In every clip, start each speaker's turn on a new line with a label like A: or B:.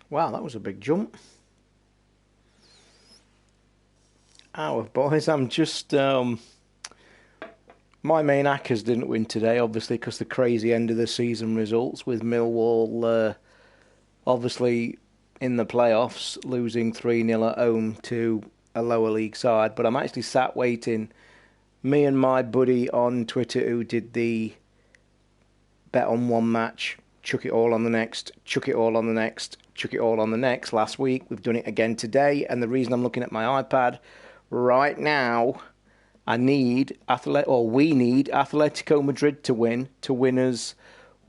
A: Wow, that was a big jump. Our boys, I'm just... my main hackers didn't win today, obviously, because the crazy end of the season results with Millwall, obviously, in the playoffs, losing 3-0 at home to a lower league side. But I'm actually sat waiting. Me and my buddy on Twitter who did the bet on one match, chuck it all on the next, chuck it all on the next, chuck it all on the next last week. We've done it again today. And the reason I'm looking at my iPad right now... we need Atletico Madrid to win us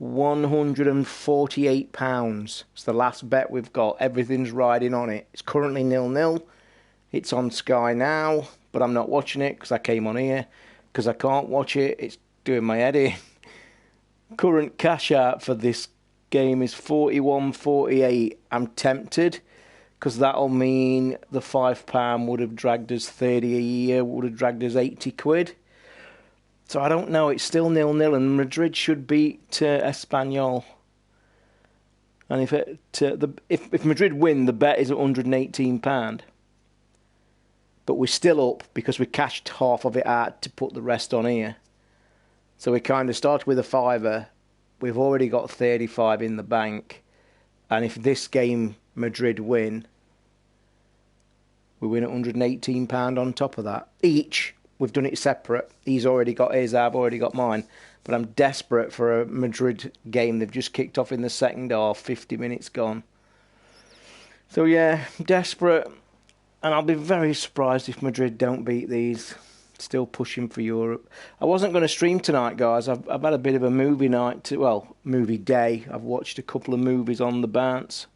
A: £148. It's the last bet we've got. Everything's riding on it. It's currently 0-0. It's on Sky now, but I'm not watching it because I came on here. Because I can't watch it. It's doing my head in. Current cash out for this game is 41.48. I'm tempted, because that'll mean the £5 would have dragged us 30 a year, would have dragged us 80 quid. So I don't know, it's still 0-0, and Madrid should beat Espanyol. And if Madrid win, the bet is £118. But we're still up, because we cashed half of it out to put the rest on here. So we kind of started with a fiver. We've already got 35 in the bank. And if this game... Madrid win, we win £118 on top of that each. We've done it separate. He's already got his, I've already got mine, but I'm desperate for a Madrid game. They've just kicked off in the second half, 50 minutes gone. So yeah, desperate, and I'll be very surprised if Madrid don't beat these. Still pushing for Europe. I wasn't going to stream tonight, guys. I've had a bit of a movie night, movie day. I've watched a couple of movies on the bounce.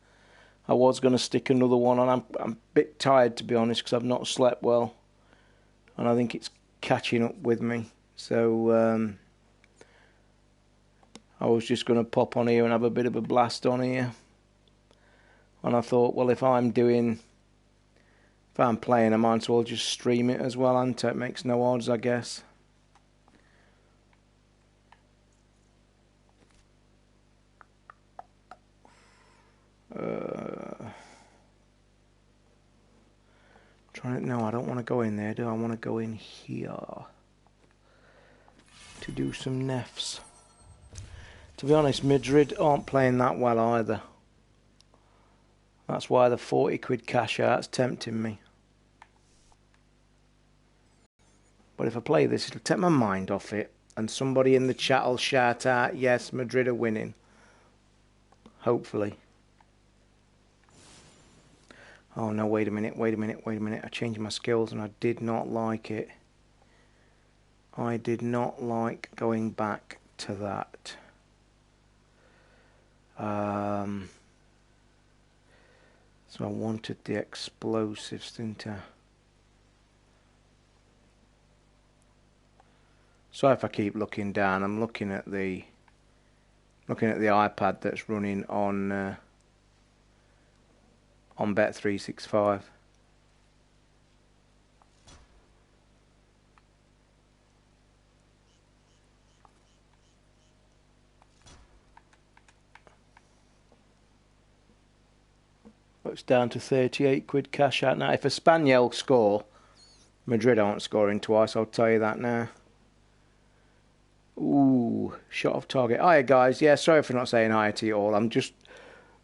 A: I was going to stick another one on. I'm a bit tired, to be honest, because I've not slept well. And I think it's catching up with me. So I was just going to pop on here and have a bit of a blast on here. And I thought, well, if I'm playing, I might as well just stream it as well, and it makes no odds, I guess. No, I don't want to go in there, do I? Want to go in here to do some nefs. To be honest, Madrid aren't playing that well either. That's why the 40 quid cash out's tempting me. But if I play this, it'll take my mind off it, and somebody in the chat will shout out, yes, Madrid are winning. Hopefully. Oh no, wait a minute. I changed my skills and I did not like it. I did not like going back to that. So I wanted the explosives, didn't I? Sorry if I keep looking down. I'm looking at the iPad that's running on Bet365. It's down to 38 quid cash out now. If Espanyol score, Madrid aren't scoring twice, I'll tell you that now. Ooh, shot off target. Hiya guys, yeah, sorry for not saying hi to you all. I'm just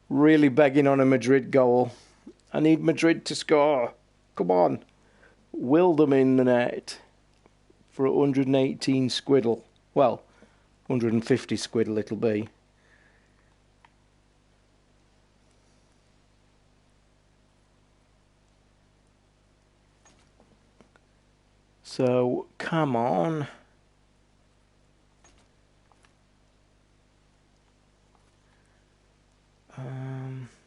A: really begging on a Madrid goal. I need Madrid to score. Come on. Will them in the net for 118 squiddle. Well, 150 squiddle it'll be. So, come on.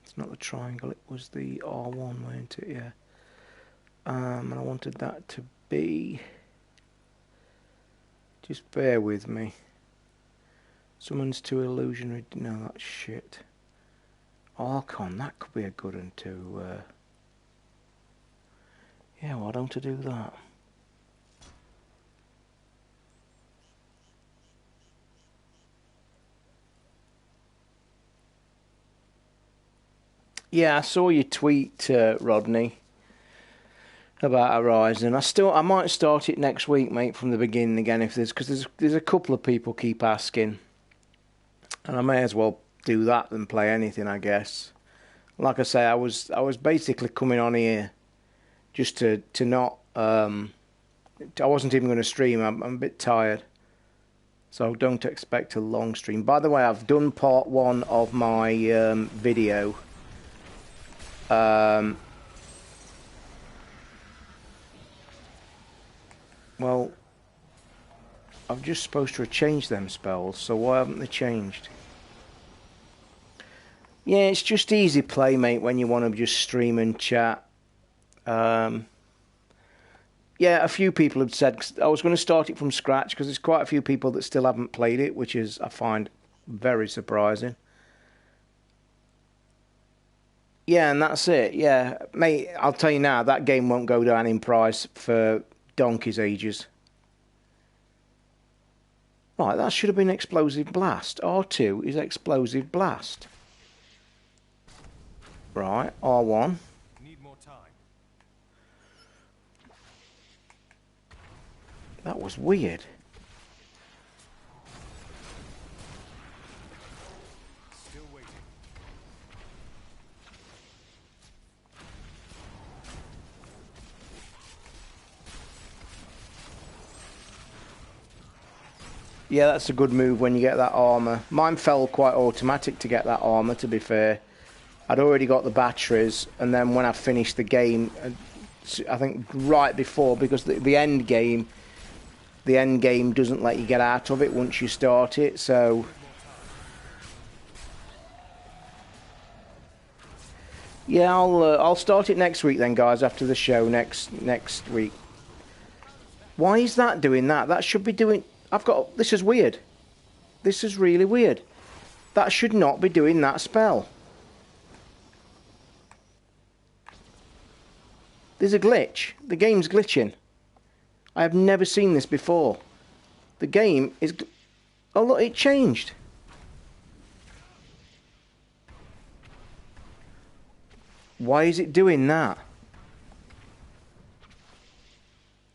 A: It's not the triangle, it was the R1, weren't it? Yeah. And I wanted that to be... Just bear with me. Summons too illusionary... No, that's shit. Archon, that could be a good one too. Yeah, why don't I do that? Yeah, I saw your tweet, Rodney, about Horizon. I might start it next week, mate, from the beginning again, if because there's a couple of people keep asking, and I may as well do that than play anything, I guess. Like I say, I was basically coming on here just to not. I wasn't even going to stream. I'm a bit tired, so don't expect a long stream. By the way, I've done part 1 of my video. Well, I'm just supposed to have changed them spells, so why haven't they changed? Yeah, it's just easy play, mate, when you want to just stream and chat. Yeah, a few people have said I was going to start it from scratch because there's quite a few people that still haven't played it, which is, I find, very surprising. Yeah, and that's it. Yeah, mate, I'll tell you now, that game won't go down in price for donkey's ages. Right, that should have been Explosive Blast. R2 is Explosive Blast. Right, R1.
B: Need more time.
A: That was weird.
B: Still waiting.
A: Yeah, that's a good move when you get that armour. Mine fell quite automatic to get that armour, to be fair. I'd already got the batteries, and then when I finished the game, I think right before, because the end game doesn't let you get out of it once you start it, so... Yeah, I'll start it next week then, guys, after the show next week. Why is that doing that? That should be doing... This is weird. This is really weird. That should not be doing that spell. There's a glitch. The game's glitching. I have never seen this before. The game is... Oh, look, it changed. Why is it doing that?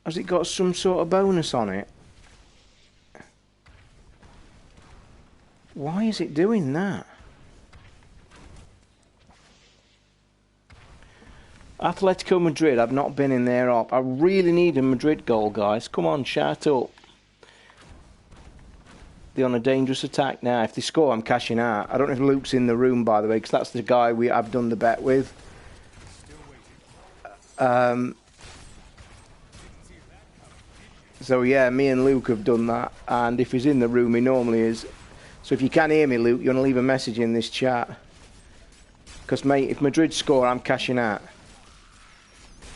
A: Has it got some sort of bonus on it? Why is it doing that? Atletico Madrid, I've not been in there up. I really need a Madrid goal, guys. Come on, shout up. They're on a dangerous attack now. If they score, I'm cashing out. I don't know if Luke's in the room, by the way, because that's the guy I've done the bet with. So yeah, me and Luke have done that, and if he's in the room, he normally is. So if you can hear me, Luke, you want to leave a message in this chat. Because, mate, if Madrid score, I'm cashing out.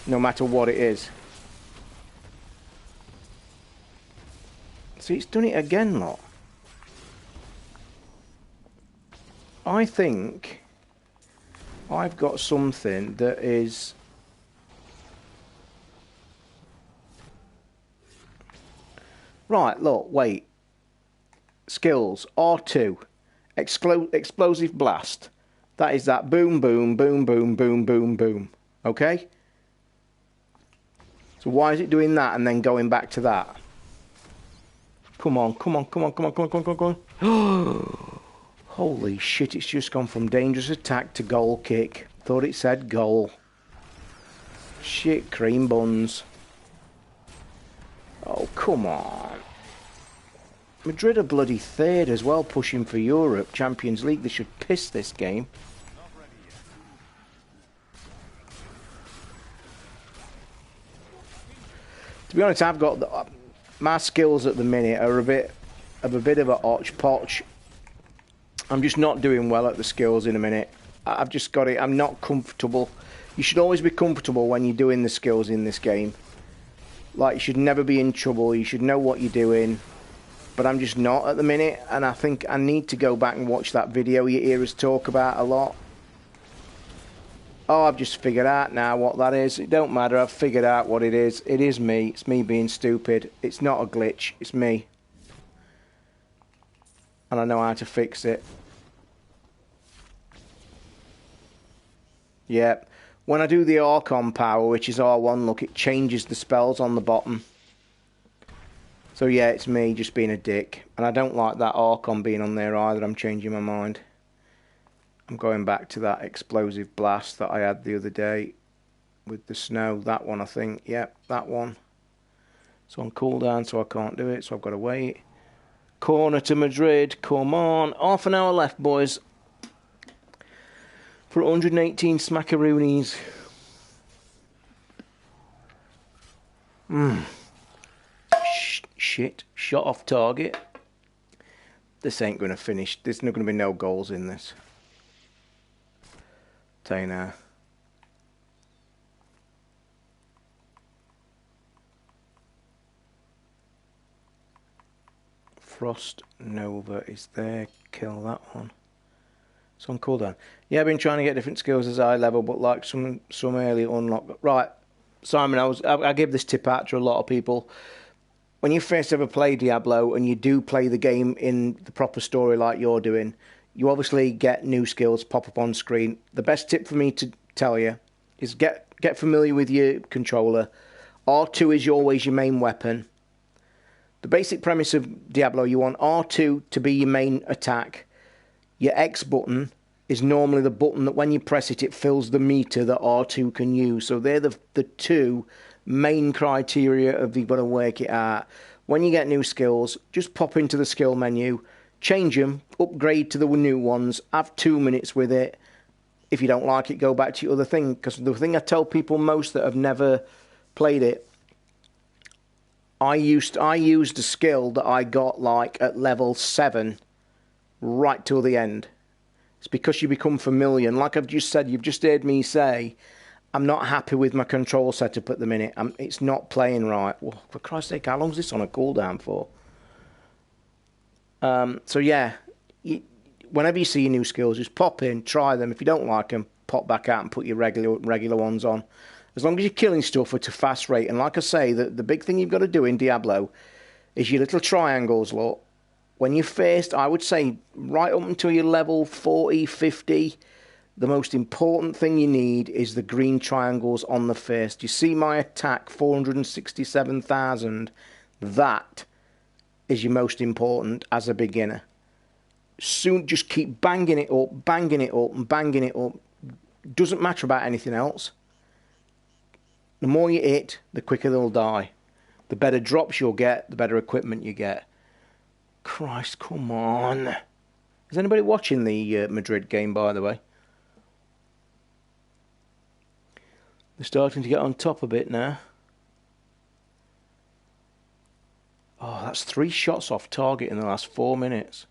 A: No matter what it is. See, it's done it again, lot. I think I've got something that is... Right, look, wait. Skills, R2, Explosive Blast. That is that boom, boom, boom, boom, boom, boom, boom. Okay? So why is it doing that and then going back to that? Come on, come on, come on, come on, come on, come on, come on. Holy shit, it's just gone from dangerous attack to goal kick. Thought it said goal. Shit, cream buns. Oh, come on. Madrid are bloody third as well, pushing for Europe, Champions League. They should piss this game. To be honest, I've got my skills at the minute are a bit of a hodgepodge. I'm just not doing well at the skills in a minute. I've just got it. I'm not comfortable. You should always be comfortable when you're doing the skills in this game. Like, you should never be in trouble. You should know what you're doing. But I'm just not at the minute, and I think I need to go back and watch that video you hear us talk about a lot. Oh, I've just figured out now what that is. It don't matter, I've figured out what it is. It is me. It's me being stupid. It's not a glitch. It's me. And I know how to fix it. Yeah. When I do the Archon power, which is R1, look, it changes the spells on the bottom. So yeah, it's me just being a dick. And I don't like that Archon being on there either. I'm changing my mind. I'm going back to that explosive blast that I had the other day with the snow. That one, I think. Yep, that one. It's on cooldown, so I can't do it. So I've got to wait. Corner to Madrid. Come on. Half an hour left, boys. For 118 smackaroonies. Shit. Shot off target. This ain't going to finish. There's not going to be no goals in this. Tell you now. Frost Nova is there. Kill that one. It's on cooldown. Yeah, I've been trying to get different skills as high level, but like some early unlock. Right, Simon, I give this tip out to a lot of people. When you first ever play Diablo and you do play the game in the proper story like you're doing, you obviously get new skills pop up on screen. The best tip for me to tell you is get familiar with your controller. R2 is always your main weapon. The basic premise of Diablo, you want R2 to be your main attack. Your X button is normally the button that when you press it, it fills the meter that R2 can use. So they're the two main criteria of you've got to work it out. When you get new skills, just pop into the skill menu, change them, upgrade to the new ones, have 2 minutes with it. If you don't like it, go back to your other thing. Because the thing I tell people most that have never played it, I used a skill that I got like at level 7 right till the end. It's because you become familiar. And like I've just said, you've just heard me say, I'm not happy with my control setup at the minute. It's not playing right. Well, for Christ's sake, how long is this on a cooldown for? So yeah, whenever you see your new skills, just pop in, try them. If you don't like them, pop back out and put your regular ones on. As long as you're killing stuff at a fast rate. And like I say, the big thing you've got to do in Diablo is your little triangles, look. When you're first, I would say, right up until you're level 40, 50, the most important thing you need is the green triangles on the first. You see my attack, 467,000. That is your most important as a beginner. Soon, just keep banging it up, and banging it up. Doesn't matter about anything else. The more you hit, the quicker they'll die. The better drops you'll get, the better equipment you get. Christ, come on. Is anybody watching the Madrid game, by the way? They're starting to get on top a bit now. Oh, that's 3 shots off target in the last 4 minutes.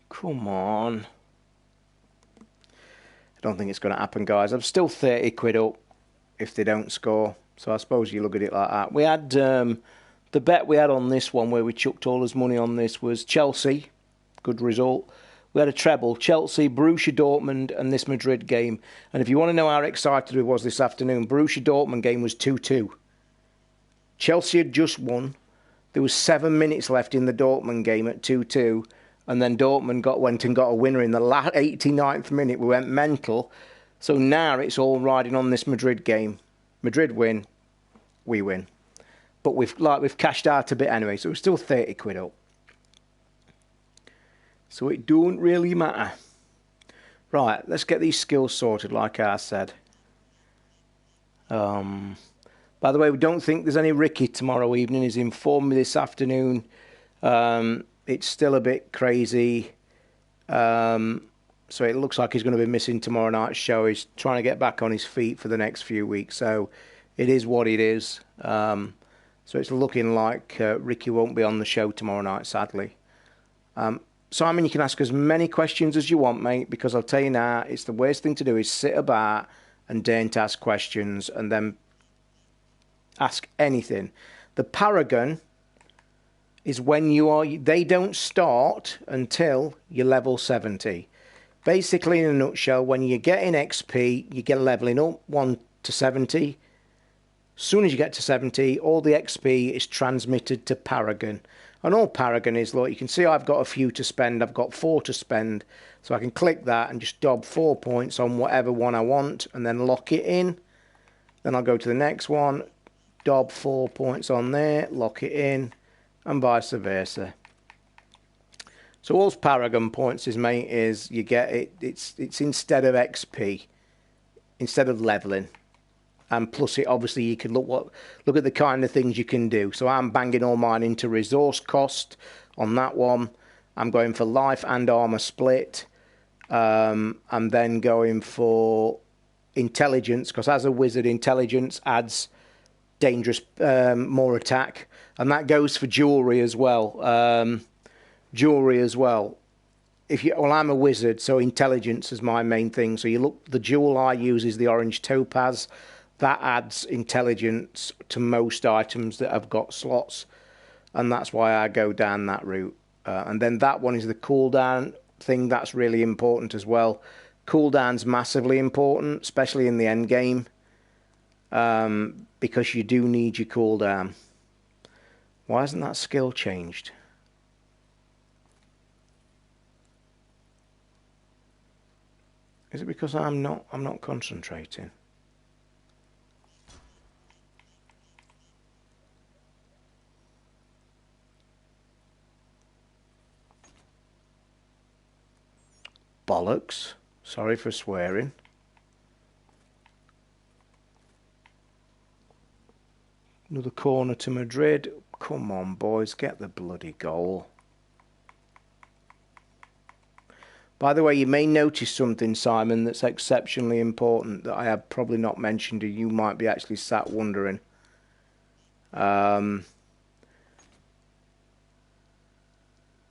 A: Come on. I don't think it's going to happen, guys. I'm still 30 quid up if they don't score. So I suppose you look at it like that. We had the bet we had on this one where we chucked all his money on this was Chelsea. Good result. We had a treble. Chelsea, Borussia Dortmund and this Madrid game. And if you want to know how excited we was this afternoon, Borussia Dortmund game was 2-2. Chelsea had just won. There was 7 minutes left in the Dortmund game at 2-2. And then Dortmund went and got a winner in the 89th minute. We went mental. So now it's all riding on this Madrid game. Madrid win, we win. But we've cashed out a bit anyway, so we're still 30 quid up. So it don't really matter. Right, let's get these skills sorted, like I said. By the way, we don't think there's any Ricky tomorrow evening. He's informed me this afternoon. It's still a bit crazy. So it looks like he's going to be missing tomorrow night's show. He's trying to get back on his feet for the next few weeks. So it is what it is. So it's looking like Ricky won't be on the show tomorrow night, sadly. Simon, you can ask as many questions as you want, mate, because I'll tell you now, it's the worst thing to do is sit about and don't ask questions and then ask anything. The Paragon is when they don't start until you're level 70. Basically, in a nutshell, when you're getting XP, you get leveling up 1 to 70. As soon as you get to 70, all the XP is transmitted to Paragon. And all Paragon is, look, you can see I've got a few to spend. I've got 4 to spend. So I can click that and just dob 4 points on whatever one I want and then lock it in. Then I'll go to the next one, dob 4 points on there, lock it in, and vice versa. So all Paragon points is, mate, is you get it. It's instead of XP, instead of leveling, and plus it obviously you can look at the kind of things you can do. So I'm banging all mine into resource cost on that one. I'm going for life and armor split. I'm then going for intelligence, because as a wizard, intelligence adds dangerous, more attack, and that goes for jewelry as well. Jewelry as well. Well, I'm a wizard, so intelligence is my main thing. So you look, the jewel I use is the orange topaz. That adds intelligence to most items that have got slots, and that's why I go down that route. And then that one is the cooldown thing. That's really important as well. Cooldown's massively important, especially in the end game, because you do need your cooldown. Why hasn't that skill changed? Is it because I'm not concentrating? Bollocks. Sorry for swearing. Another corner to Madrid. Come on, boys, get the bloody goal. By the way, you may notice something, Simon, that's exceptionally important that I have probably not mentioned, and you might be actually sat wondering.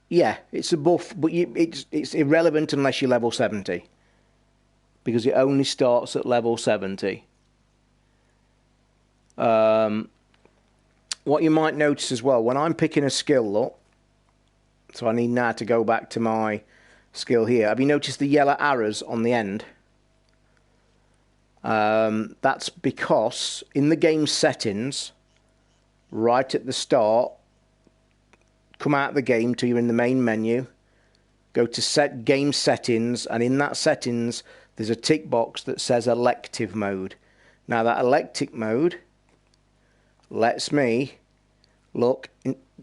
A: Yeah, it's a buff, but it's irrelevant unless you're level 70. Because it only starts at level 70. What you might notice as well, when I'm picking a skill, look, so I need now to go back to my skill here. Have you noticed the yellow arrows on the end? That's because in the game settings, right at the start, come out of the game till you're in the main menu, go to set game settings, and in that settings there's a tick box that says elective mode. Now that elective mode lets me look,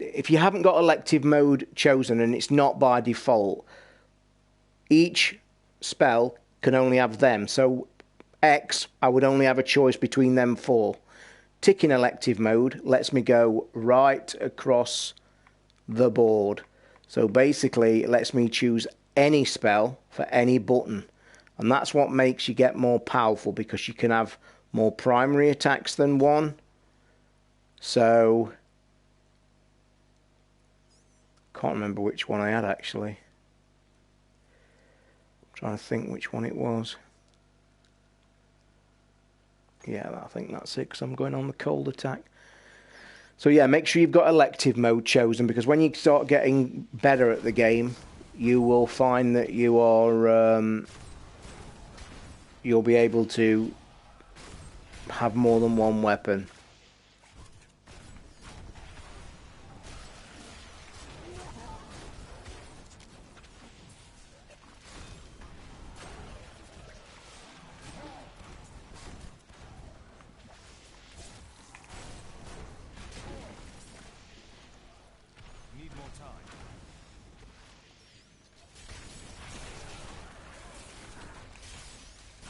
A: if you haven't got elective mode chosen and it's not by default, each spell can only have them. So X, I would only have a choice between them 4. Ticking elective mode lets me go right across the board. So basically it lets me choose any spell for any button. And that's what makes you get more powerful, because you can have more primary attacks than one. So can't remember which one I had actually. Trying to think which one it was. Yeah, I think that's it, because I'm going on the cold attack. So yeah, make sure you've got elective mode chosen, because when you start getting better at the game, you will find that you are you'll be able to have more than one weapon.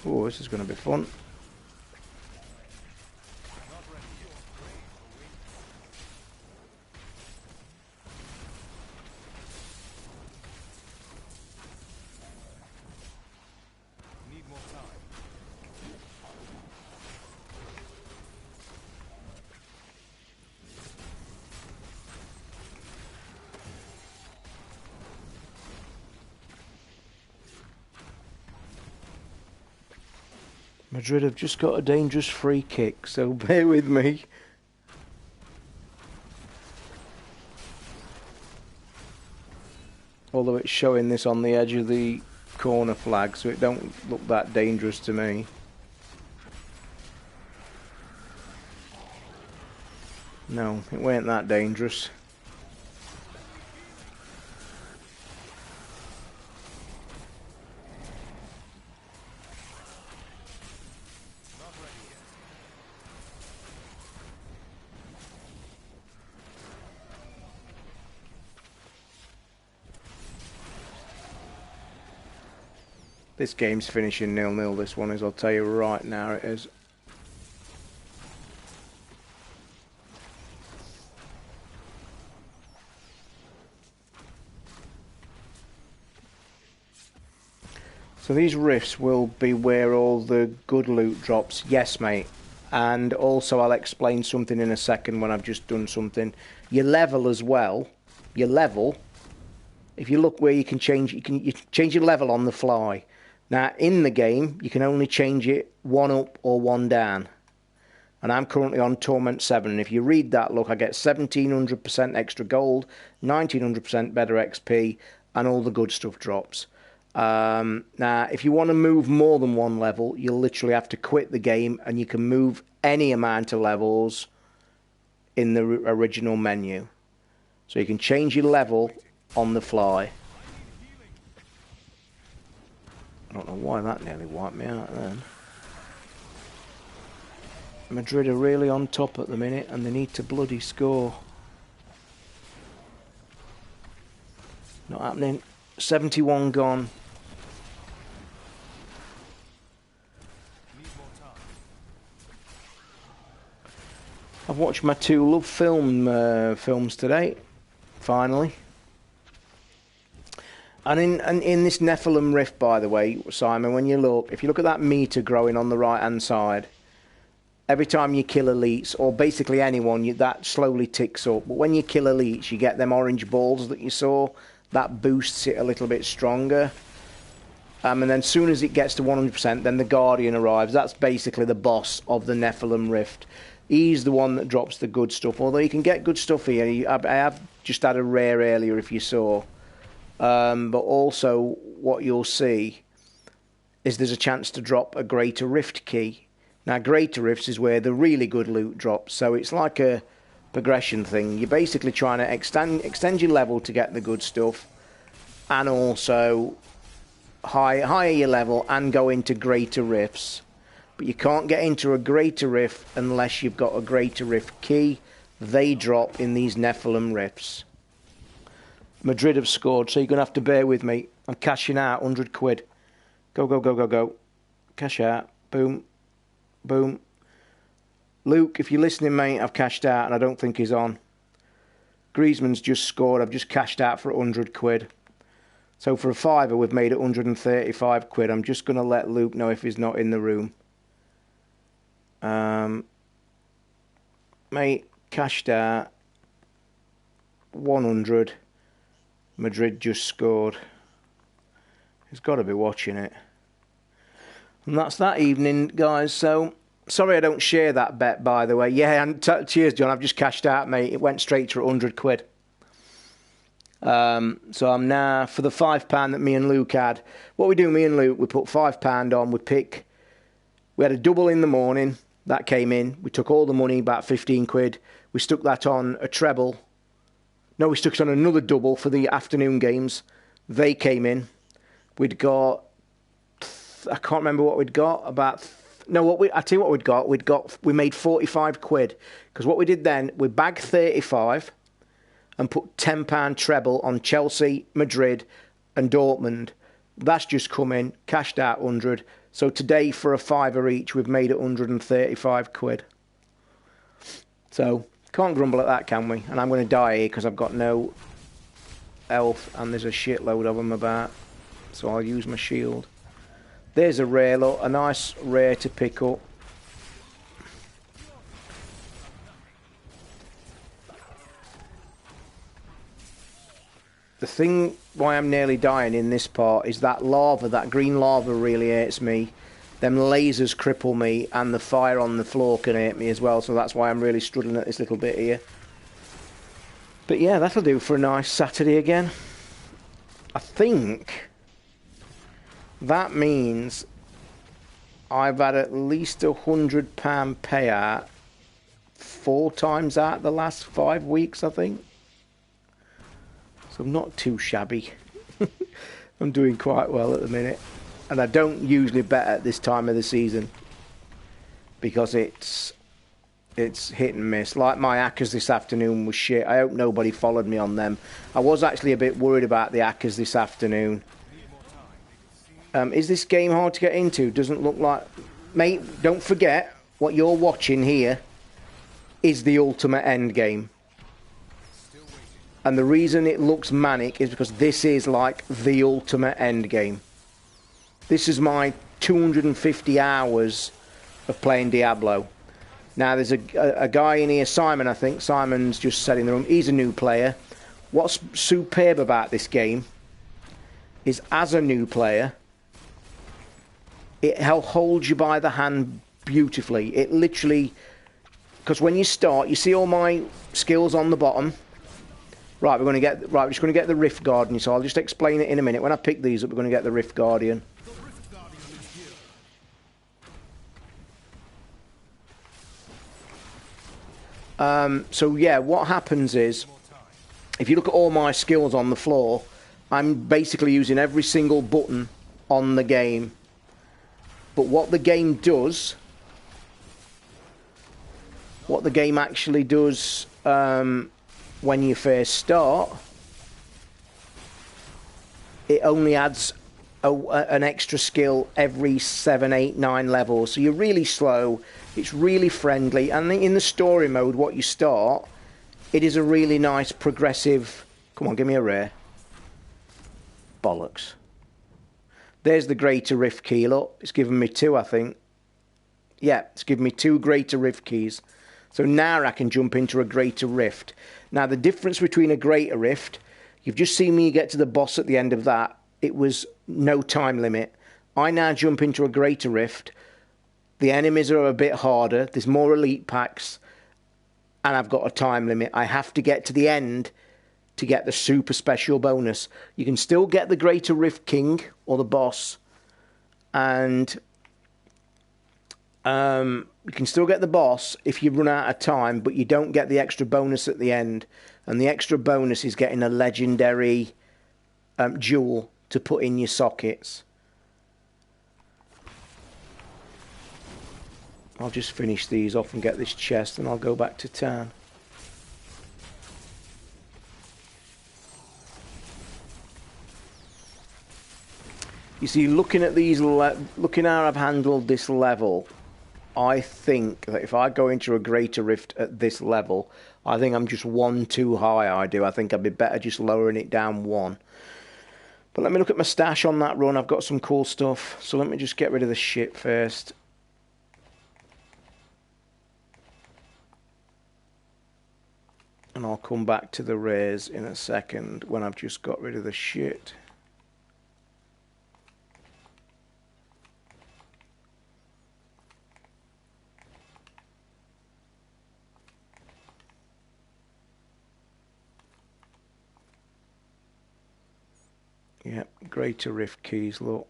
A: Oh, this is going to be fun.
B: Need more time.
A: Madrid have just got a dangerous free kick, so bear with me. Although it's showing this on the edge of the corner flag, so it don't look that dangerous to me. No, it weren't that dangerous. This game's finishing 0-0, this one is, I'll tell you right now it is. So these rifts will be where all the good loot drops. Yes, mate. And also I'll explain something in a second when I've just done something. Your level as well. Your level. If you look where you can change, you change your level on the fly. Now in the game, you can only change it one up or one down. And I'm currently on Torment 7. And if you read that, look, I get 1700% extra gold, 1900% better XP, and all the good stuff drops. Now, if you want to move more than one level, you'll literally have to quit the game, and you can move any amount of levels in the original menu. So you can change your level on the fly. I don't know why that nearly wiped me out then. Madrid are really on top at the minute, and they need to bloody score. Not happening. 71 gone. I've watched my two love films today, finally. And in this Nephilim Rift, by the way, Simon, when you look, if you look at that meter growing on the right-hand side, every time you kill elites, or basically anyone, that slowly ticks up. But when you kill elites, you get them orange balls that you saw. That boosts it a little bit stronger. And then as soon as it gets to 100%, then the Guardian arrives. That's basically the boss of the Nephilim Rift. He's the one that drops the good stuff. Although you can get good stuff here. I have just had a rare earlier, if you saw. But also, what you'll see is there's a chance to drop a Greater Rift key. Now, Greater Rifts is where the really good loot drops. So it's like a progression thing. You're basically trying to extend your level to get the good stuff. And also higher your level and go into Greater Rifts. But you can't get into a Greater Rift unless you've got a Greater Rift key. They drop in these Nephilim Rifts. Madrid have scored, so you're going to have to bear with me. I'm cashing out 100 quid. Go, go, go, go, go. Cash out. Boom. Boom. Luke, if you're listening, mate, I've cashed out and I don't think he's on. Griezmann's just scored. I've just cashed out for 100 quid. So for a fiver, we've made it 135 quid. I'm just going to let Luke know if he's not in the room. Mate, cashed out 100. Madrid just scored. He's got to be watching it. And that's that evening, guys. So, sorry I don't share that bet, by the way. Yeah, and cheers, John. I've just cashed out, mate. It went straight to 100 quid. So I'm now, for the £5 that me and Luke had, what we do, me and Luke, we put £5 on, we had a double in the morning, that came in, we took all the money, about 15 quid, we stuck that on a treble, no, we stuck it on another double for the afternoon games, they came in, we'd got, I can't remember what we'd got, I tell you what we made 45 quid, because what we did then, we bagged 35, and put £10 treble on Chelsea, Madrid and Dortmund. That's just come in, cashed out 100. So today for a fiver each, we've made it 135 quid. So, can't grumble at that, can we? And I'm going to die here because I've got no health and there's a shitload of them about. So I'll use my shield. There's a rare, look, a nice rare to pick up. The thing why I'm nearly dying in this part is that lava, that green lava really hurts me. Them lasers cripple me and the fire on the floor can hurt me as well. So that's why I'm really struggling at this little bit here. But yeah, that'll do for a nice Saturday again. I think that means I've had at least £100 payout 4 times out the last 5 weeks, I think. So I'm not too shabby. I'm doing quite well at the minute. And I don't usually bet at this time of the season. Because it's hit and miss. Like my hackers this afternoon was shit. I hope nobody followed me on them. I was actually a bit worried about the hackers this afternoon. Is this game hard to get into? Doesn't look like... Mate, don't forget, what you're watching here is the ultimate end game. And the reason it looks manic is because this is like the ultimate end game. This is my 250 hours of playing Diablo. Now, there's a guy in here, Simon, I think. Simon's just sat in the room. He's a new player. What's superb about this game is, as a new player, it holds you by the hand beautifully. It literally... Because when you start, you see all my skills on the bottom. Right, we're just going to get the Rift Guardian, so I'll just explain it in a minute. When I pick these up, we're going to get the Rift Guardian. So yeah, what happens is, if you look at all my skills on the floor, I'm basically using every single button on the game. But what the game does, what the game actually does when you first start, it only adds an extra skill every 7, 8, 9 levels. So you're really slow, it's really friendly, and in the story mode, what you start, it is a really nice progressive... Come on, give me a rare. Bollocks. There's the Greater Rift Key, look. It's given me 2, I think. Yeah, it's given me 2 Greater Rift Keys. So now I can jump into a Greater Rift. Now, the difference between a Greater Rift, you've just seen me get to the boss at the end of that. It was no time limit. I now jump into a Greater Rift. The enemies are a bit harder. There's more elite packs. And I've got a time limit. I have to get to the end to get the super special bonus. You can still get the Greater Rift King, or the boss. And... you can still get the boss if you run out of time, but you don't get the extra bonus at the end. And the extra bonus is getting a legendary jewel to put in your sockets. I'll just finish these off and get this chest, and I'll go back to town. You see, looking at these, looking how I've handled this level, I think that if I go into a Greater Rift at this level, I think I'm just 1 too high, I do. I think I'd be better just lowering it down 1. But let me look at my stash on that run. I've got some cool stuff. So let me just get rid of the shit first. And I'll come back to the rares in a second when I've just got rid of the shit. Yep, Greater Rift Keys, look.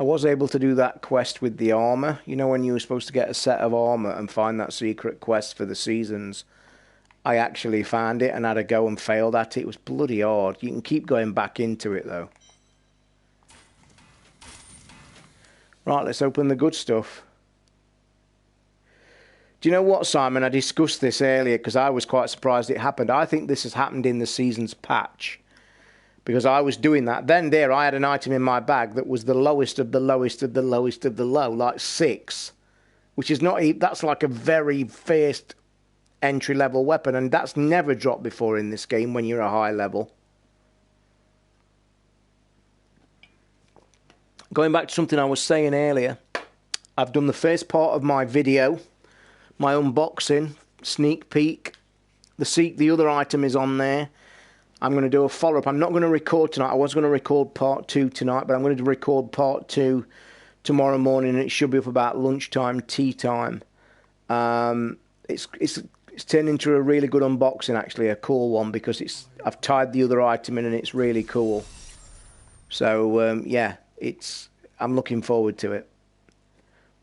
A: I was able to do that quest with the armour. You know when you were supposed to get a set of armour and find that secret quest for the seasons? I actually found it and had a go and failed at it. It was bloody hard. You can keep going back into it though. Right, let's open the good stuff. Do you know what, Simon? I discussed this earlier because I was quite surprised it happened. I think this has happened in the season's patch. Because I was doing that. Then there I had an item in my bag that was the lowest of the lowest of the lowest of the low. Like 6. Which is not... That's like a very first entry level weapon. And that's never dropped before in this game when you're a high level. Going back to something I was saying earlier. I've done the first part of my video. My unboxing. Sneak peek. The other item is on there. I'm going to do a follow-up. I'm not going to record tonight. I was going to record part 2 tonight, but I'm going to record part 2 tomorrow morning, and it should be up about lunchtime, tea time. It's turned into a really good unboxing, actually, a cool one, because I've tied the other item in, and it's really cool. So, yeah, I'm looking forward to it.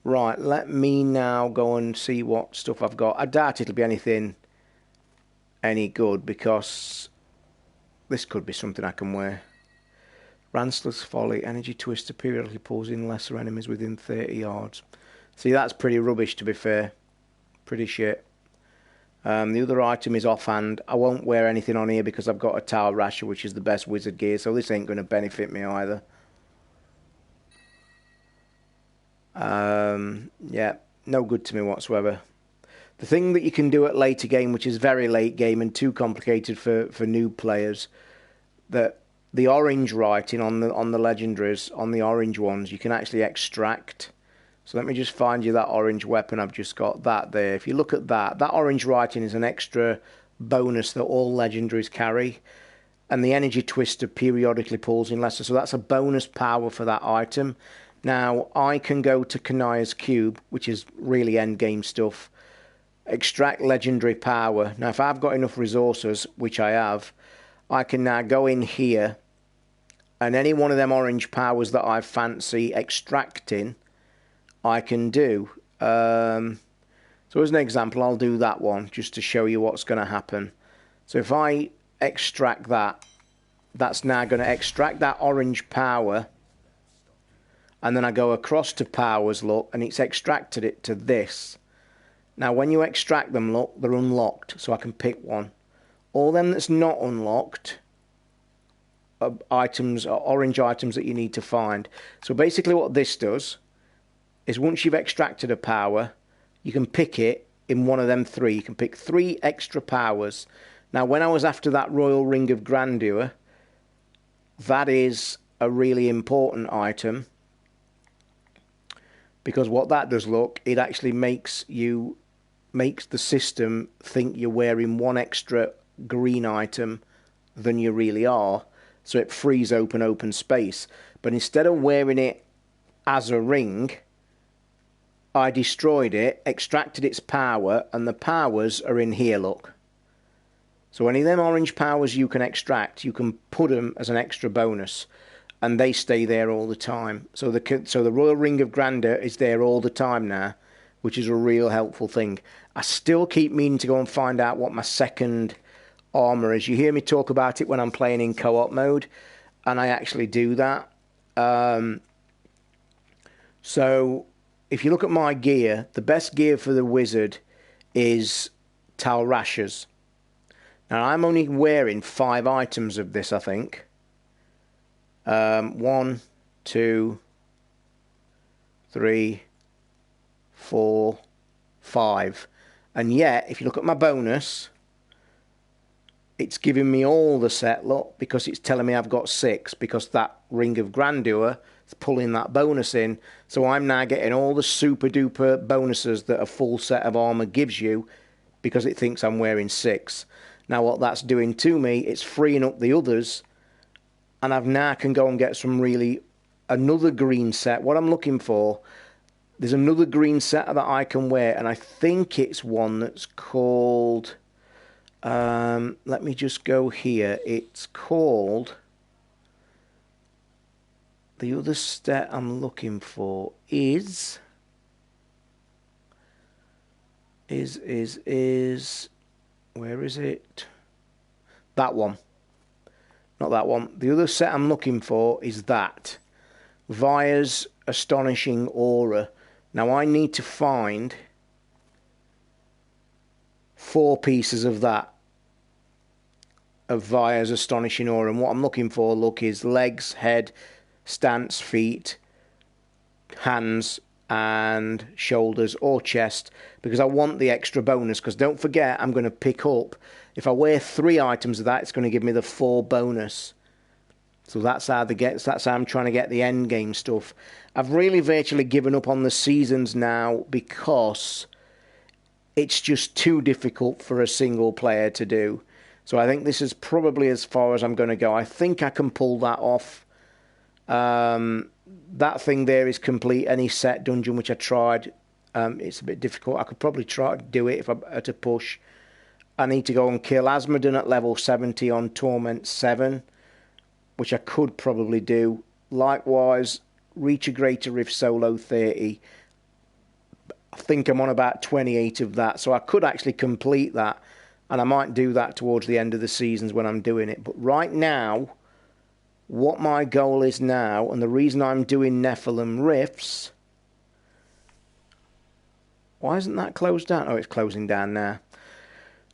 A: Right, let me now go and see what stuff I've got. I doubt it'll be anything any good, because... This could be something I can wear. Ransler's Folly. Energy Twister periodically pulls in lesser enemies within 30 yards. See, that's pretty rubbish, to be fair. Pretty shit. The other item is offhand. I won't wear anything on here because I've got a Tower Rasher, which is the best wizard gear, so this ain't going to benefit me either. Yeah, no good to me whatsoever. The thing that you can do at later game, which is very late game and too complicated for new players, that the orange writing on the legendaries, on the orange ones, you can actually extract. So let me just find you that orange weapon. I've just got that there. If you look at that, that orange writing is an extra bonus that all legendaries carry. And the energy twister periodically pulls in lesser. So that's a bonus power for that item. Now, I can go to Kanaya's Cube, which is really endgame stuff. Extract legendary power. Now, if I've got enough resources, which I have, I can now go in here. And any one of them orange powers that I fancy extracting, I can do. So as an example, I'll do that one just to show you what's going to happen. So if I extract that, that's now going to extract that orange power. And then I go across to powers, look, and it's extracted it to this. Now, when you extract them, look, they're unlocked, so I can pick one. All them that's not unlocked are items, are orange items that you need to find. So basically what this does is once you've extracted a power, you can pick it in one of them three. You can pick 3 extra powers. Now, when I was after that Royal Ring of Grandeur, that is a really important item. Because what that does, look, it actually makes the system think you're wearing 1 extra green item than you really are. So it frees open space. But instead of wearing it as a ring, I destroyed it, extracted its power, and the powers are in here, look. So any of them orange powers you can extract, you can put them as an extra bonus. And they stay there all the time. So the Royal Ring of Grandeur is there all the time now, which is a real helpful thing. I still keep meaning to go and find out what my second armour is. You hear me talk about it when I'm playing in co-op mode, and I actually do that. So if you look at my gear, the best gear for the wizard is Tower Rashers. Now, I'm only wearing 5 items of this, I think. 1, 2, 3, 4, 5. And yet, if you look at my bonus, it's giving me all the set, look, because it's telling me I've got 6, because that Ring of Grandeur is pulling that bonus in. So I'm now getting all the super duper bonuses that a full set of armour gives you, because it thinks I'm wearing 6. Now what that's doing to me, it's freeing up the others, and I've now can go and get some another green set. What I'm looking for, there's another green set that I can wear, and I think it's one that's called, let me just go here. It's called, the other set I'm looking for is, where is it? That one. Not that one. The other set I'm looking for is that. Via's Astonishing Aura. Now I need to find 4 pieces of that. Of Via's Astonishing Aura. And what I'm looking for, look, is legs, head, stance, feet, hands, and shoulders or chest. Because I want the extra bonus. Because don't forget, I'm going to pick up. If I wear 3 items of that, it's going to give me the 4 bonus. So that's how I'm trying to get the end game stuff. I've really virtually given up on the seasons now because it's just too difficult for a single player to do. So I think this is probably as far as I'm going to go. I think I can pull that off. That thing there is complete any set dungeon, which I tried. It's a bit difficult. I could probably try to do it if I had to push. I need to go and kill Asmodon at level 70 on Torment 7, which I could probably do. Likewise, reach a Greater Rift solo 30. I think I'm on about 28 of that, so I could actually complete that, and I might do that towards the end of the seasons when I'm doing it. But right now, what my goal is now, and the reason I'm doing Nephilim Rifts... Why isn't that closed down? Oh, it's closing down now.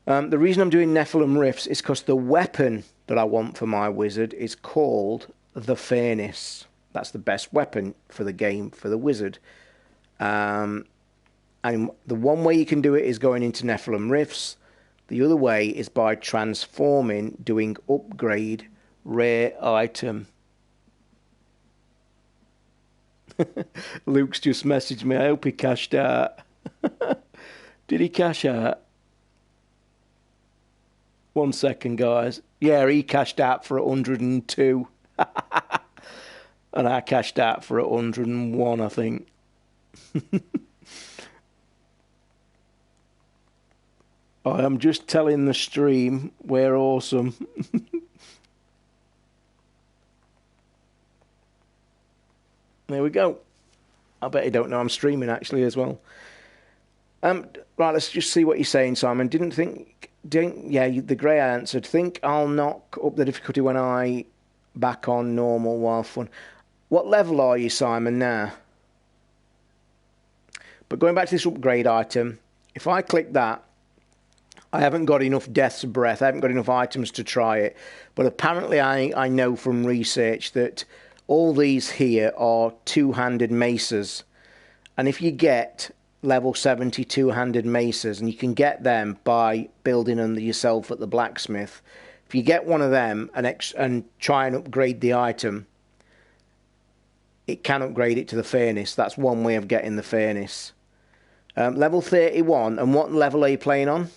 A: The reason I'm doing Nephilim Rifts is because the weapon that I want for my wizard is called the Furnace. That's the best weapon for the game for the wizard. And the one way you can do it is going into Nephilim Rifts. The other way is by transforming, doing upgrade, rare item. Luke's just messaged me. I hope he cashed out. Did he cash out? 1 second, guys. Yeah, he cashed out for 102. And I cashed out for 101, I think. I am just telling the stream we're awesome. There we go. I bet you don't know I'm streaming actually as well. Right, let's just see what you're saying, Simon. Yeah, the grey answered. Think I'll knock up the difficulty when I back on normal while fun. What level are you, Simon, now? But going back to this upgrade item, if I click that, I haven't got enough Death's Breath. I haven't got enough items to try it. But apparently I know from research that all these here are two-handed maces. And if you get level 70 two-handed maces, and you can get them by building them yourself at the blacksmith, if you get one of them and try and upgrade the item, it can upgrade it to the Furnace. That's one way of getting the Furnace. Level 31, and what level are you playing on?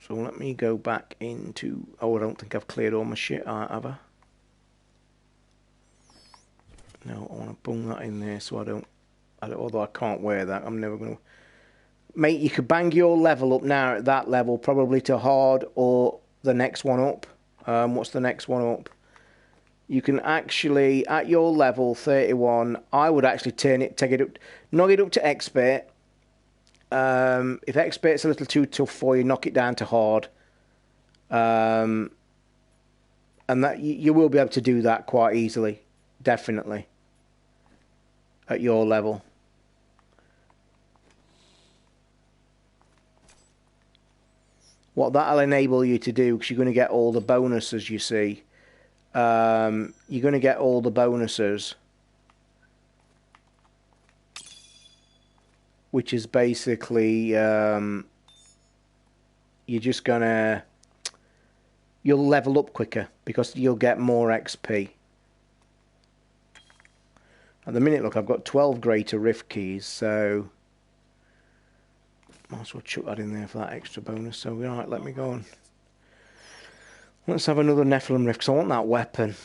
A: So let me go back into... Oh, I don't think I've cleared all my shit, have I? No, I want to bung that in there so I don't... Although I can't wear that, I'm never going to... Mate, you could bang your level up now at that level, probably to hard or the next one up. What's the next one up? You can actually, at your level 31, I would actually knock it up to expert. If expert's a little too tough for you, knock it down to hard. And that you will be able to do that quite easily, definitely, at your level. What that'll enable you to do, because you're going to get all the bonuses, you see. You're going to get all the bonuses. Which is basically, you're just going to... You'll level up quicker, because you'll get more XP. At the minute, look, I've got 12 greater rift keys, so... Might as well chuck that in there for that extra bonus. So, alright, let me go on. Let's have another Nephilim Rift, because I want that weapon.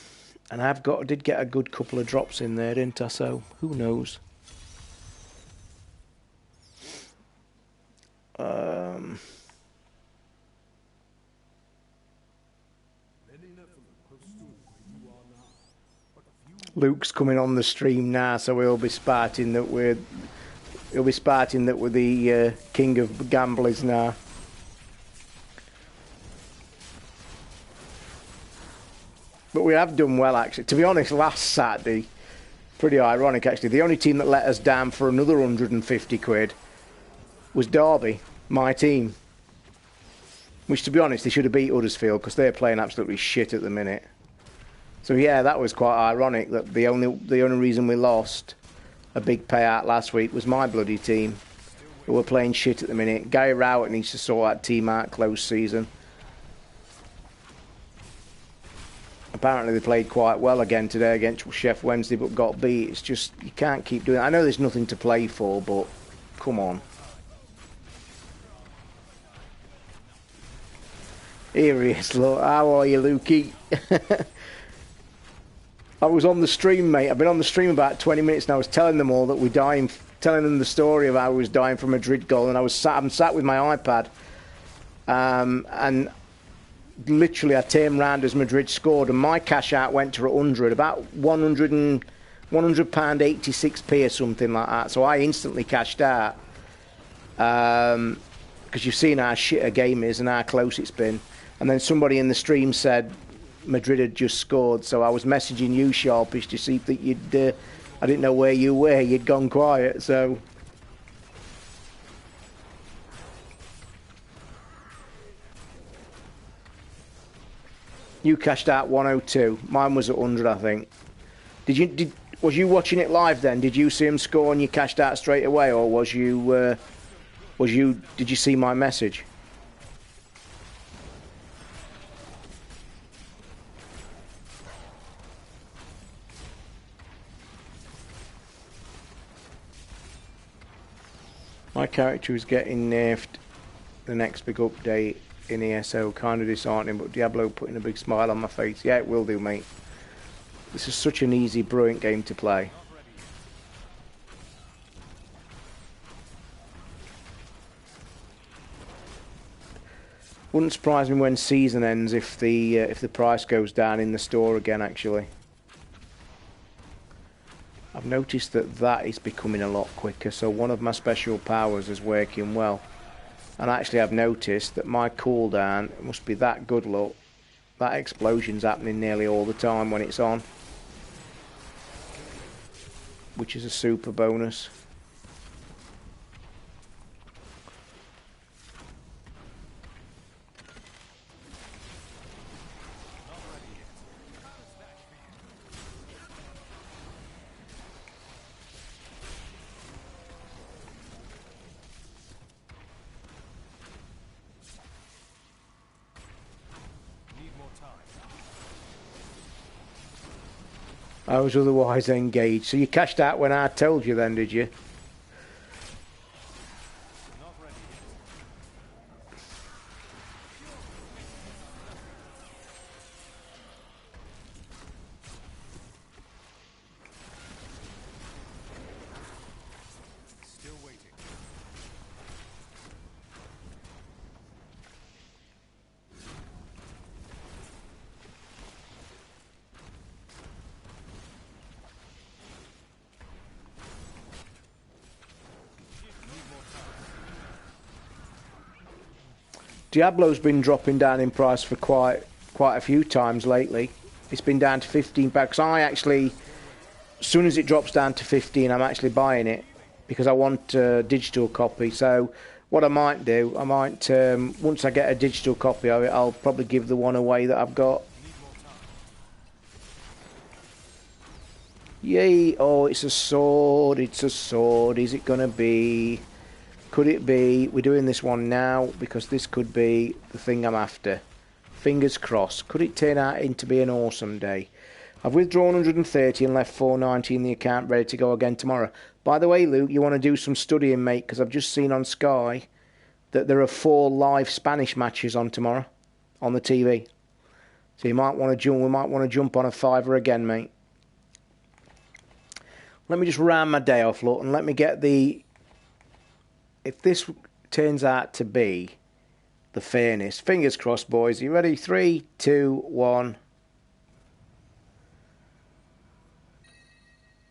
A: And I did get a good couple of drops in there, didn't I? So, who knows? Luke's coming on the stream now, so he'll be spouting that we're the king of gamblers now. But we have done well, actually. To be honest, last Saturday, pretty ironic, actually. The only team that let us down for another 150 quid was Derby, my team. Which, to be honest, they should have beat Huddersfield, because they're playing absolutely shit at the minute. So, yeah, that was quite ironic, that the only reason we lost a big payout last week was my bloody team, who were playing shit at the minute. Gary Rowett needs to sort that team out close season. Apparently they played quite well again today against Chef Wednesday, but got beat. It's just, you can't keep doing it. I know there's nothing to play for, but come on. Here he is, look. How are you, Lukey? I was on the stream, mate. I've been on the stream about 20 minutes and I was telling them all that we're dying, telling them the story of how we was dying from a Madrid goal, and I'm sat with my iPad, and literally I turned round as Madrid scored, and my cash out went to 100, about £100 86p or something like that. So I instantly cashed out, because you've seen how shit a game is and how close it's been. And then somebody in the stream said, Madrid had just scored, so I was messaging you, Sharpish, to see that you'd... I didn't know where you were. You'd gone quiet, so... You cashed out 102. Mine was at 100, I think. Was you watching it live then? Did you see him score and you cashed out straight away, or was you... Did you see my message? My character is getting nerfed the next big update in ESO. Kind of disheartening, but Diablo putting a big smile on my face. Yeah, it will do, mate. This is such an easy, brilliant game to play. Wouldn't surprise me when season ends if the price goes down in the store again, actually. I've noticed that is becoming a lot quicker, so one of my special powers is working well. And actually I've noticed that my cooldown must be that good luck. That explosion's happening nearly all the time when it's on. Which is a super bonus. I was otherwise engaged. So you cashed out when I told you then, did you?
B: Still waiting.
A: Diablo's been dropping down in price for quite a few times lately. It's been down to 15 bucks. I actually, as soon as it drops down to 15, I'm actually buying it because I want a digital copy. So what I might do, once I get a digital copy of it, I'll probably give the one away that I've got. Yay! Oh, it's a sword. It's a sword. Is it gonna be? Could it be? We're doing this one now because this could be the thing I'm after. Fingers crossed. Could it turn out into be an awesome day? I've withdrawn 130 and left 490 in the account, ready to go again tomorrow. By the way, Luke, you want to do some studying, mate? Because I've just seen on Sky that there are 4 live Spanish matches on tomorrow on the TV. So you might want to jump. We might want to jump on a fiver again, mate. Let me just round my day off, look, and let me get the... If this turns out to be the fairness, fingers crossed, boys. Are you ready? 3, 2, 1.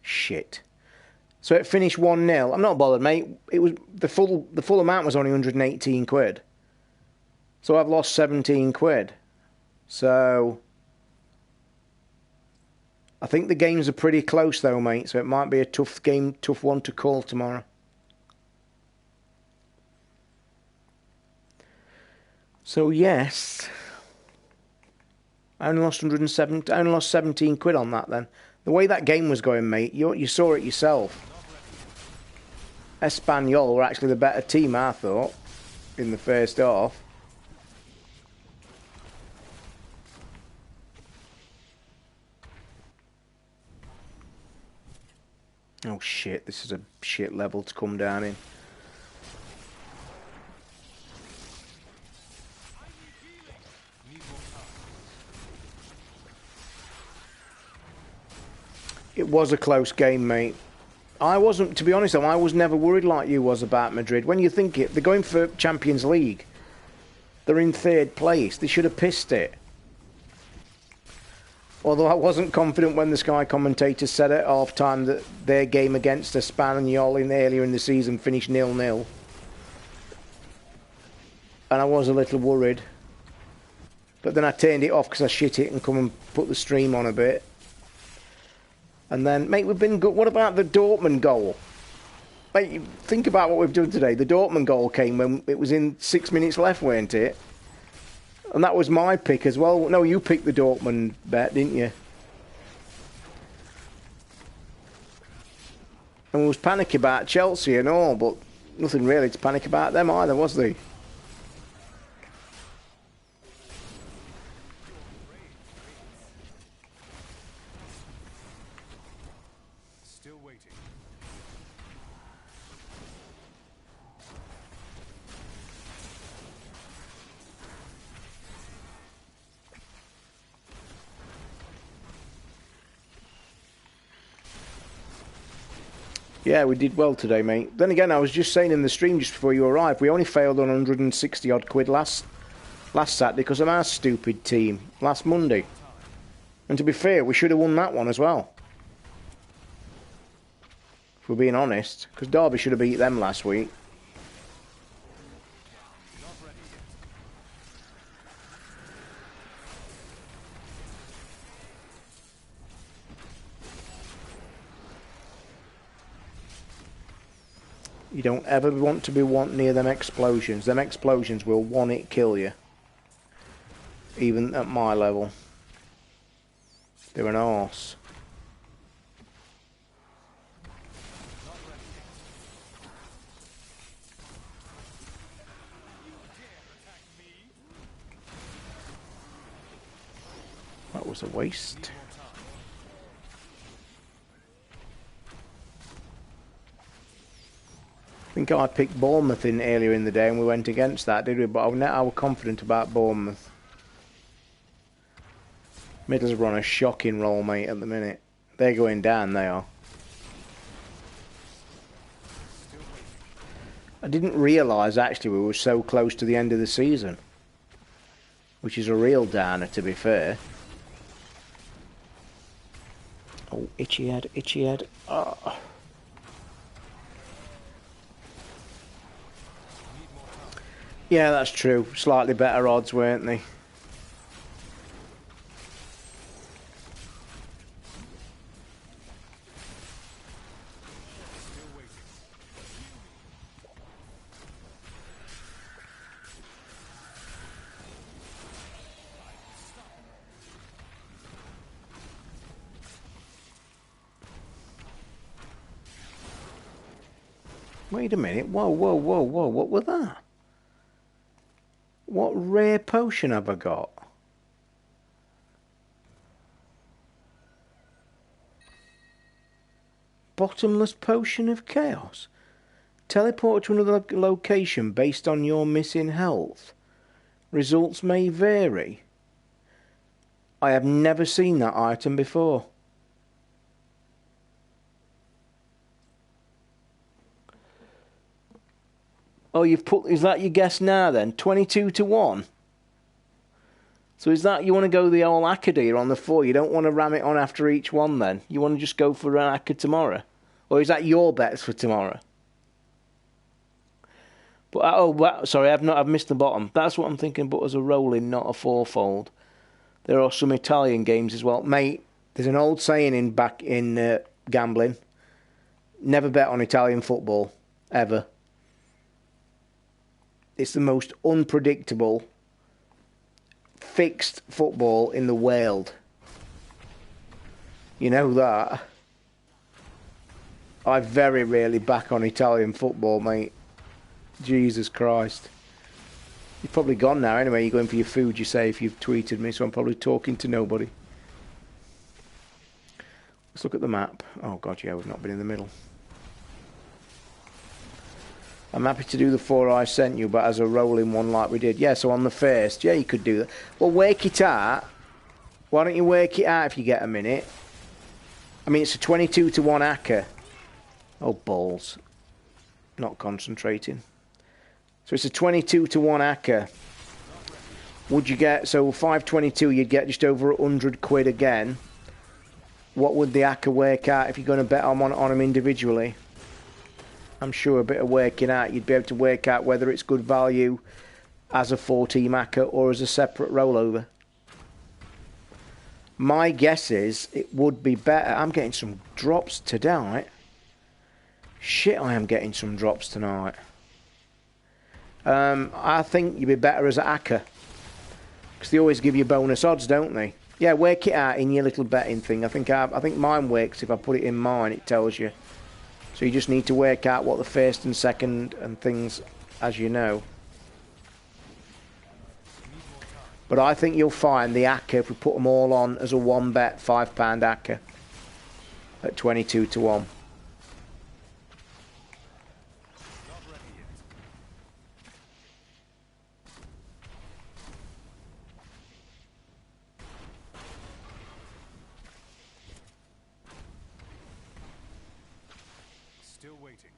A: Shit. So it finished 1-0. I'm not bothered, mate. It was the full amount was only 118 quid. So I've lost 17 quid. So I think the games are pretty close though, mate. So it might be a tough game, tough one to call tomorrow. So yes, I only lost 107. I only lost 17 quid on that. Then the way that game was going, mate, you saw it yourself. Espanyol were actually the better team, I thought, in the first half. Oh shit! This is a shit level to come down in. It was a close game, mate. I wasn't, to be honest, though, I was never worried like you was about Madrid. When you think it, they're going for Champions League. They're in 3rd place. They should have pissed it. Although I wasn't confident when the Sky commentators said at half-time that their game against Espanyol earlier in the season finished 0-0. And I was a little worried. But then I turned it off because I shit it and come and put the stream on a bit. And then, mate, we've been good. What about the Dortmund goal? Mate, think about what we've done today. The Dortmund goal came when it was in 6 minutes left, weren't it? And that was my pick as well. No, you picked the Dortmund bet, didn't you? And we was panicking about Chelsea and all, but nothing really to panic about them either, was there?
B: Still waiting.
A: Yeah, we did well today, mate. Then again, I was just saying in the stream just before you arrived, we only failed on 160 odd quid last Saturday because of our stupid team last Monday. And to be fair, we should have won that one as well. If we're being honest, because Derby should have beat them last week. You don't ever want to be near them explosions. Them explosions will one-hit kill you. Even at my level. They're an arse. That was a waste. I think I picked Bournemouth in earlier in the day and we went against that, did we? But I was confident about Bournemouth. Middlesbrough on a shocking roll, mate, at the minute. They're going down, they are. I didn't realise, actually, we were so close to the end of the season. Which is a real downer, to be fair. Oh, itchy head, itchy head. Oh. Yeah, that's true. Slightly better odds, weren't they? Wait a minute. Whoa, whoa, whoa, whoa. What was that? What rare potion have I got? Bottomless potion of chaos. Teleport to another location based on your missing health. Results may vary. I have never seen that item before. Oh, you've put... Is that your guess now, then? 22 to 1? So is that... You want to go the old Akadir on the 4? You don't want to ram it on after each one, then? You want to just go for an Akka tomorrow? Or is that your bets for tomorrow? But... Oh, sorry, I've missed the bottom. That's what I'm thinking, but as a rolling, not a fourfold. There are some Italian games as well. Mate, there's an old saying in gambling. Never bet on Italian football. Ever. It's the most unpredictable, fixed football in the world. You know that. I very rarely back on Italian football, mate. Jesus Christ. You've probably gone now anyway. You're going for your food, you say, if you've tweeted me, so I'm probably talking to nobody. Let's look at the map. Oh, God, yeah, we've not been in the middle. I'm happy to do the 4 I sent you, but as a rolling one like we did. Yeah, so on the first, yeah, you could do that. Well, work it out. Why don't you work it out if you get a minute? I mean, it's a 22 to 1 Akka. Oh, balls. Not concentrating. So it's a 22 to 1 Akka. Would you get... So 522, you'd get just over 100 quid again. What would the Akka work out if you're going to bet on them individually? I'm sure a bit of working out, you'd be able to work out whether it's good value as a 4-team Akka or as a separate rollover. My guess is it would be better. I'm getting some drops tonight. Shit, I am getting some drops tonight. I think you'd be better as a hacker. Because they always give you bonus odds, don't they? Yeah, work it out in your little betting thing. I think mine works. If I put it in mine, it tells you. So you just need to work out what the first and second and things, as you know. But I think you'll find the hacker, if we put them all on as a one bet, £5 hacker at 22 to 1.
B: Still waiting.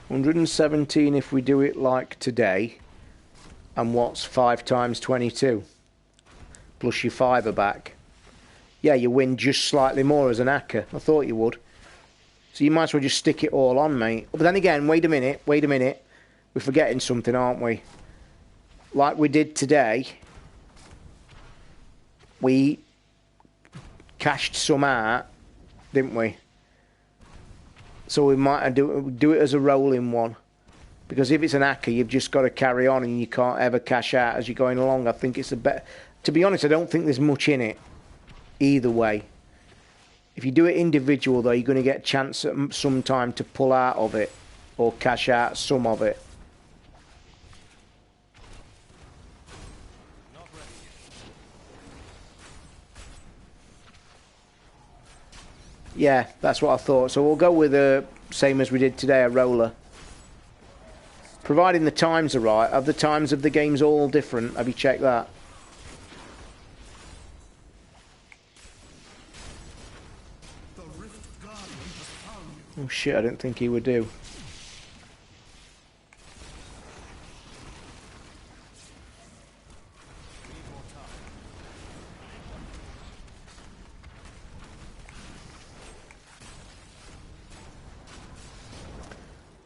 A: £117 if we do it like today. And what's 5 times 22? Plus your fiver back. Yeah, you win just slightly more as an hacker. I thought you would. So you might as well just stick it all on, mate. But then again, wait a minute. We're forgetting something, aren't we? Like we did today. We cashed some out, didn't we? So we might do it as a rolling one. Because if it's an hacker, you've just got to carry on and you can't ever cash out as you're going along. I think it's a better... To be honest, I don't think there's much in it. Either way. If you do it individual, though, you're going to get a chance at some time to pull out of it. Or cash out some of it. Yeah, that's what I thought. So we'll go with the same as we did today, a roller. Providing the times are right. Are the times of the games all different? Have you checked that? Oh shit, I didn't think he would do.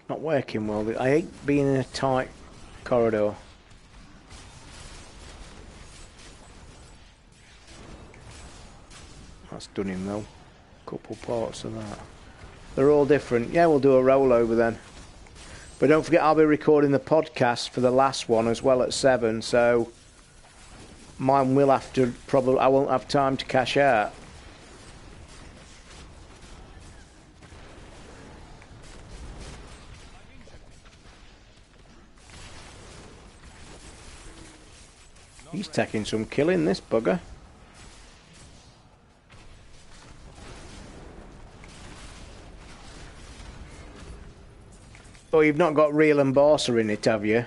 A: Not working well. I hate being in a tight corridor. That's done him though. Couple parts of that. They're all different. Yeah, we'll do a rollover then. But don't forget, I'll be recording the podcast for the last one as well at 7. So mine will have to probably. I won't have time to cash out. He's taking some killing, this bugger. Oh, you've not got Real and Barca in it, have you?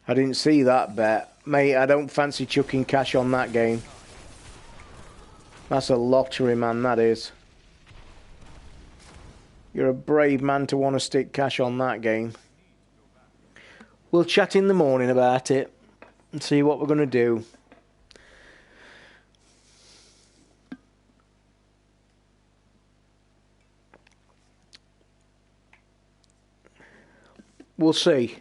A: I didn't see that bet. Mate, I don't fancy chucking cash on that game. That's a lottery, man, that is. You're a brave man to want to stick cash on that game. We'll chat in the morning about it and see what we're going to do. We'll see.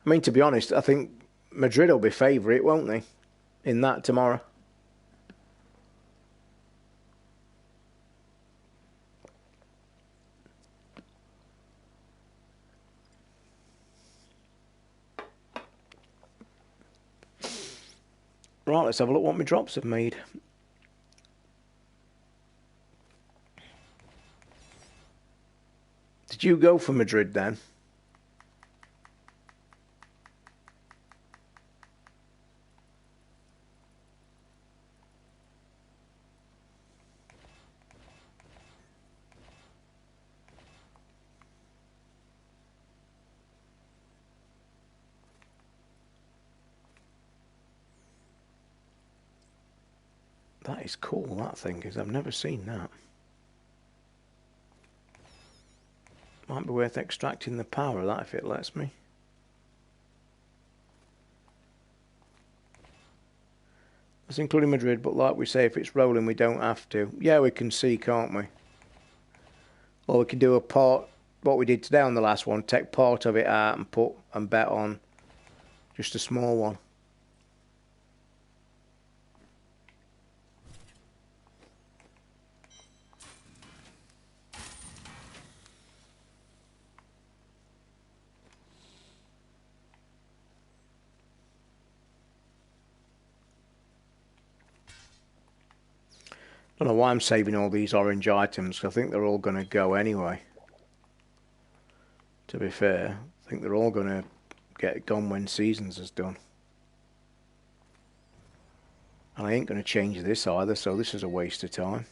A: I mean, to be honest, I think Madrid will be favourite, won't they? In that tomorrow. Right, let's have a look what my drops have made. Did you go for Madrid then? That is cool, that thing is. I've never seen that. Might be worth extracting the power of that if it lets me. That's including Madrid, but like we say, if it's rolling, we don't have to. Yeah, we can see, can't we? Or we can do a part, what we did today on the last one, take part of it out and put and bet on just a small one. I don't know why I'm saving all these orange items, 'cause I think they're all going to go anyway. To be fair, I think they're all going to get gone when Seasons is done. And I ain't going to change this either, so this is a waste of time.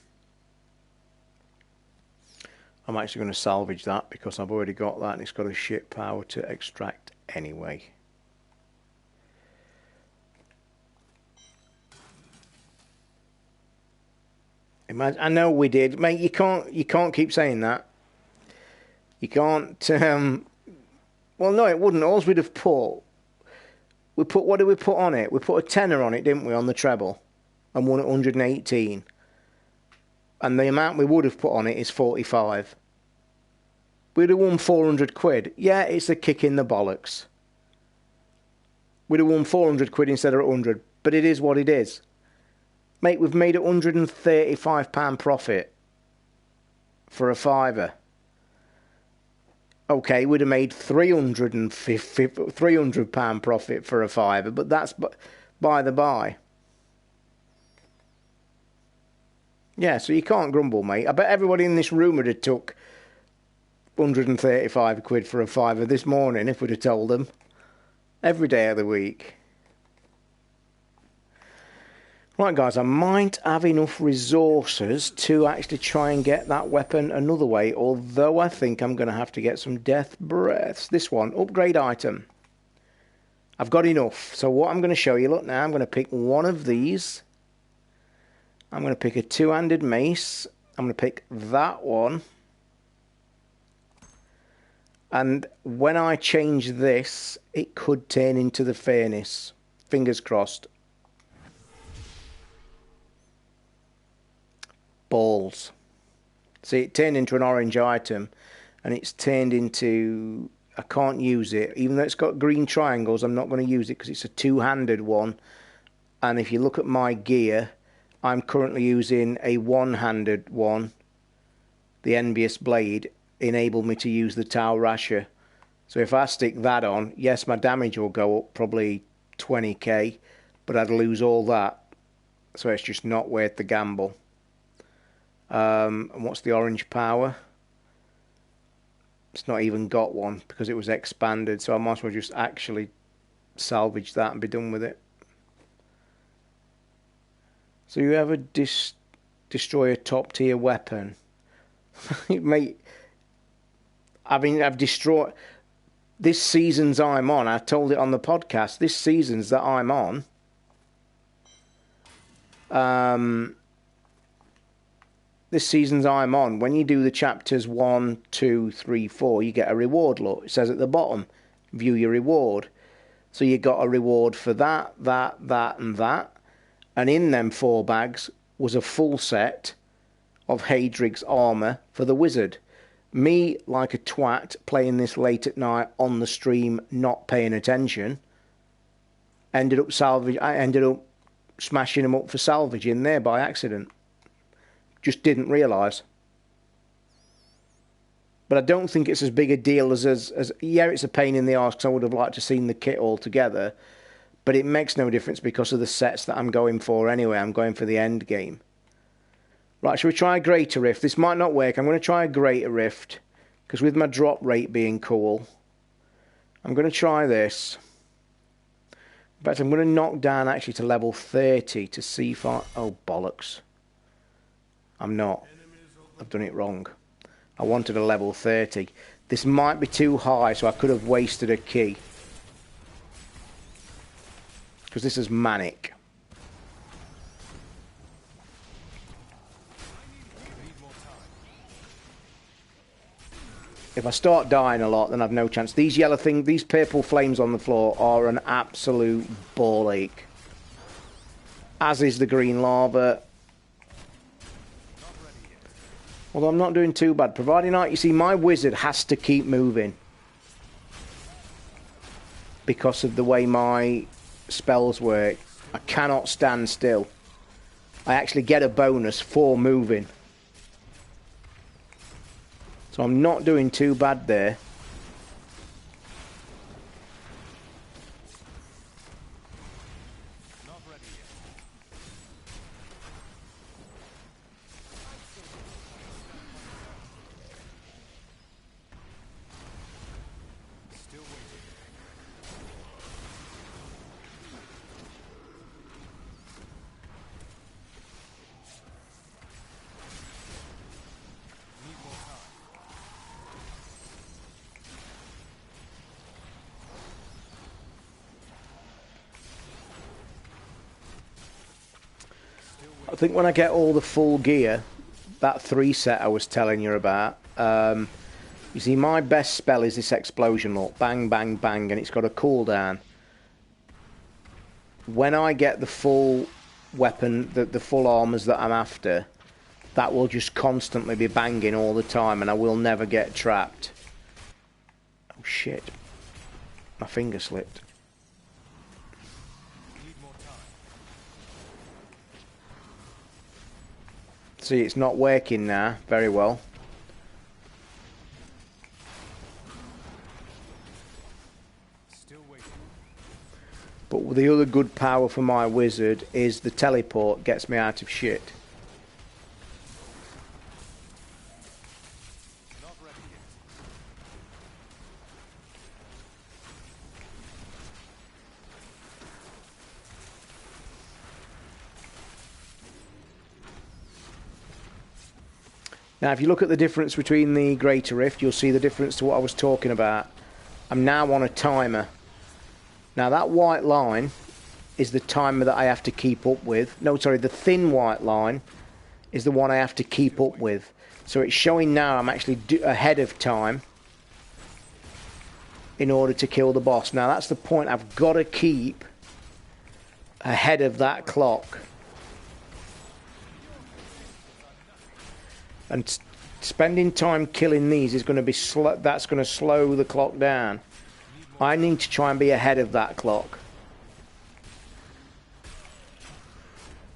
A: I'm actually going to salvage that because I've already got that and it's got a shit power to extract anyway. Imagine, I know we did, mate. You can't keep saying that. You can't. Well, no, it wouldn't. All we'd have put. What did we put on it? We put a tenner on it, didn't we, on the treble, and won at 118. And the amount we would have put on it is 45. We'd have won 400 quid. Yeah, it's a kick in the bollocks. We'd have won 400 quid instead of 100, but it is what it is. Mate, we've made a £135 profit for a fiver. Okay, we'd have made £300 profit for a fiver, but that's by the by. Yeah, so you can't grumble, mate. I bet everybody in this room would have took 135 quid for a fiver this morning if we'd have told them. Every day of the week. Right, guys, I might have enough resources to actually try and get that weapon another way, although I think I'm going to have to get some death breaths. This one, upgrade item. I've got enough. So what I'm going to show you, look now, I'm going to pick one of these. I'm going to pick a two-handed mace. I'm going to pick that one. And when I change this, it could turn into the furnace. Fingers crossed. Balls. See, it turned into an orange item, and it's turned into... I can't use it. Even though it's got green triangles, I'm not going to use it because it's a two-handed one. And if you look at my gear, I'm currently using a one-handed one. The Envious Blade enabled me to use the Tau Rasher. So if I stick that on, yes, my damage will go up probably 20k, but I'd lose all that. So it's just not worth the gamble. And what's the orange power? It's not even got one because it was expanded, so I might as well just actually salvage that and be done with it. So you ever destroy a top tier weapon? Mate, I've destroyed... This season's I'm on, I told it on the podcast, this season's that I'm on, this season's I'm on, when you do the chapters 1, 2, 3, 4, you get a reward, look. It says at the bottom, view your reward. So you got a reward for that, and that. And in them 4 bags was a full set of Hadrig's armour for the wizard. Me, like a twat, playing this late at night on the stream, not paying attention, I ended up smashing them up for salvage in there by accident. Just didn't realise. But I don't think it's as big a deal as yeah, it's a pain in the arse because I would have liked to have seen the kit all together. But it makes no difference because of the sets that I'm going for anyway. I'm going for the end game. Right, shall we try a Greater Rift? This might not work. I'm going to try a Greater Rift. Because with my drop rate being cool, I'm going to try this. In fact, I'm going to knock down actually to level 30 to see if I... Oh, bollocks. I'm not. I've done it wrong. I wanted a level 30. This might be too high, so I could have wasted a key. Because this is manic. If I start dying a lot, then I've no chance. These yellow things, these purple flames on the floor are an absolute ball ache. as is the green lava. Although I'm not doing too bad. Providing you see, my wizard has to keep moving because of the way my spells work. I cannot stand still. I actually get a bonus for moving. So I'm not doing too bad there. I think when I get all the full gear, that 3 set I was telling you about, you see my best spell is this explosion look, bang, bang, bang, and it's got a cooldown. When I get the full weapon, the full armors that I'm after, that will just constantly be banging all the time and I will never get trapped. Oh shit, my finger slipped. See, it's not working now very well.
B: Still waiting.
A: But the other good power for my wizard is the teleport gets me out of shit.
B: Not ready yet.
A: Now, if you look at the difference between the Greater Rift, you'll see the difference to what I was talking about. I'm now on a timer. Now, that white line is the timer that I have to keep up with. No, sorry, the thin white line is the one I have to keep up with. So it's showing now I'm actually ahead of time in order to kill the boss. Now, that's the point. I've got to keep ahead of that clock. And spending time killing these is going to be that's going to slow the clock down. I need to try and be ahead of that clock.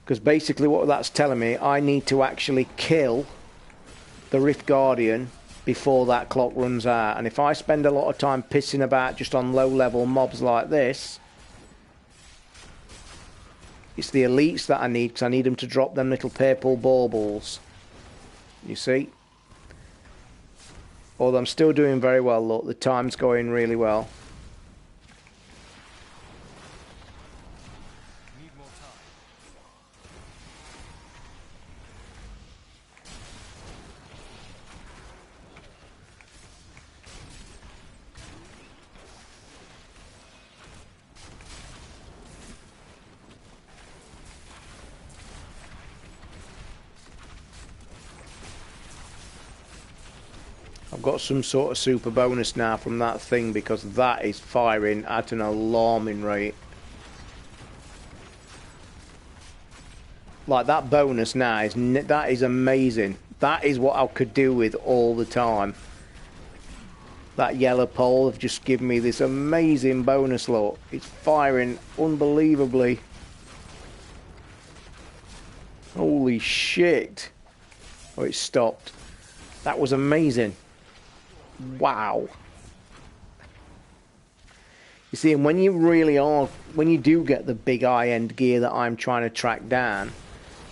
A: Because basically what that's telling me, I need to actually kill the Rift Guardian before that clock runs out. And if I spend a lot of time pissing about just on low level mobs like this, it's the elites that I need, because I need them to drop them little purple baubles. You see? Although I'm still doing very well, look, the time's going really well.
B: Need more time.
A: I've got some sort of super bonus now from that thing, because that is firing at an alarming rate. Like, that bonus now is that is amazing. That is what I could do with all the time. That yellow pole have just given me this amazing bonus, look. It's firing unbelievably. Holy shit. Oh, it stopped. That was amazing. Wow. You see, and when you really are, when you do get the big high-end gear that I'm trying to track down,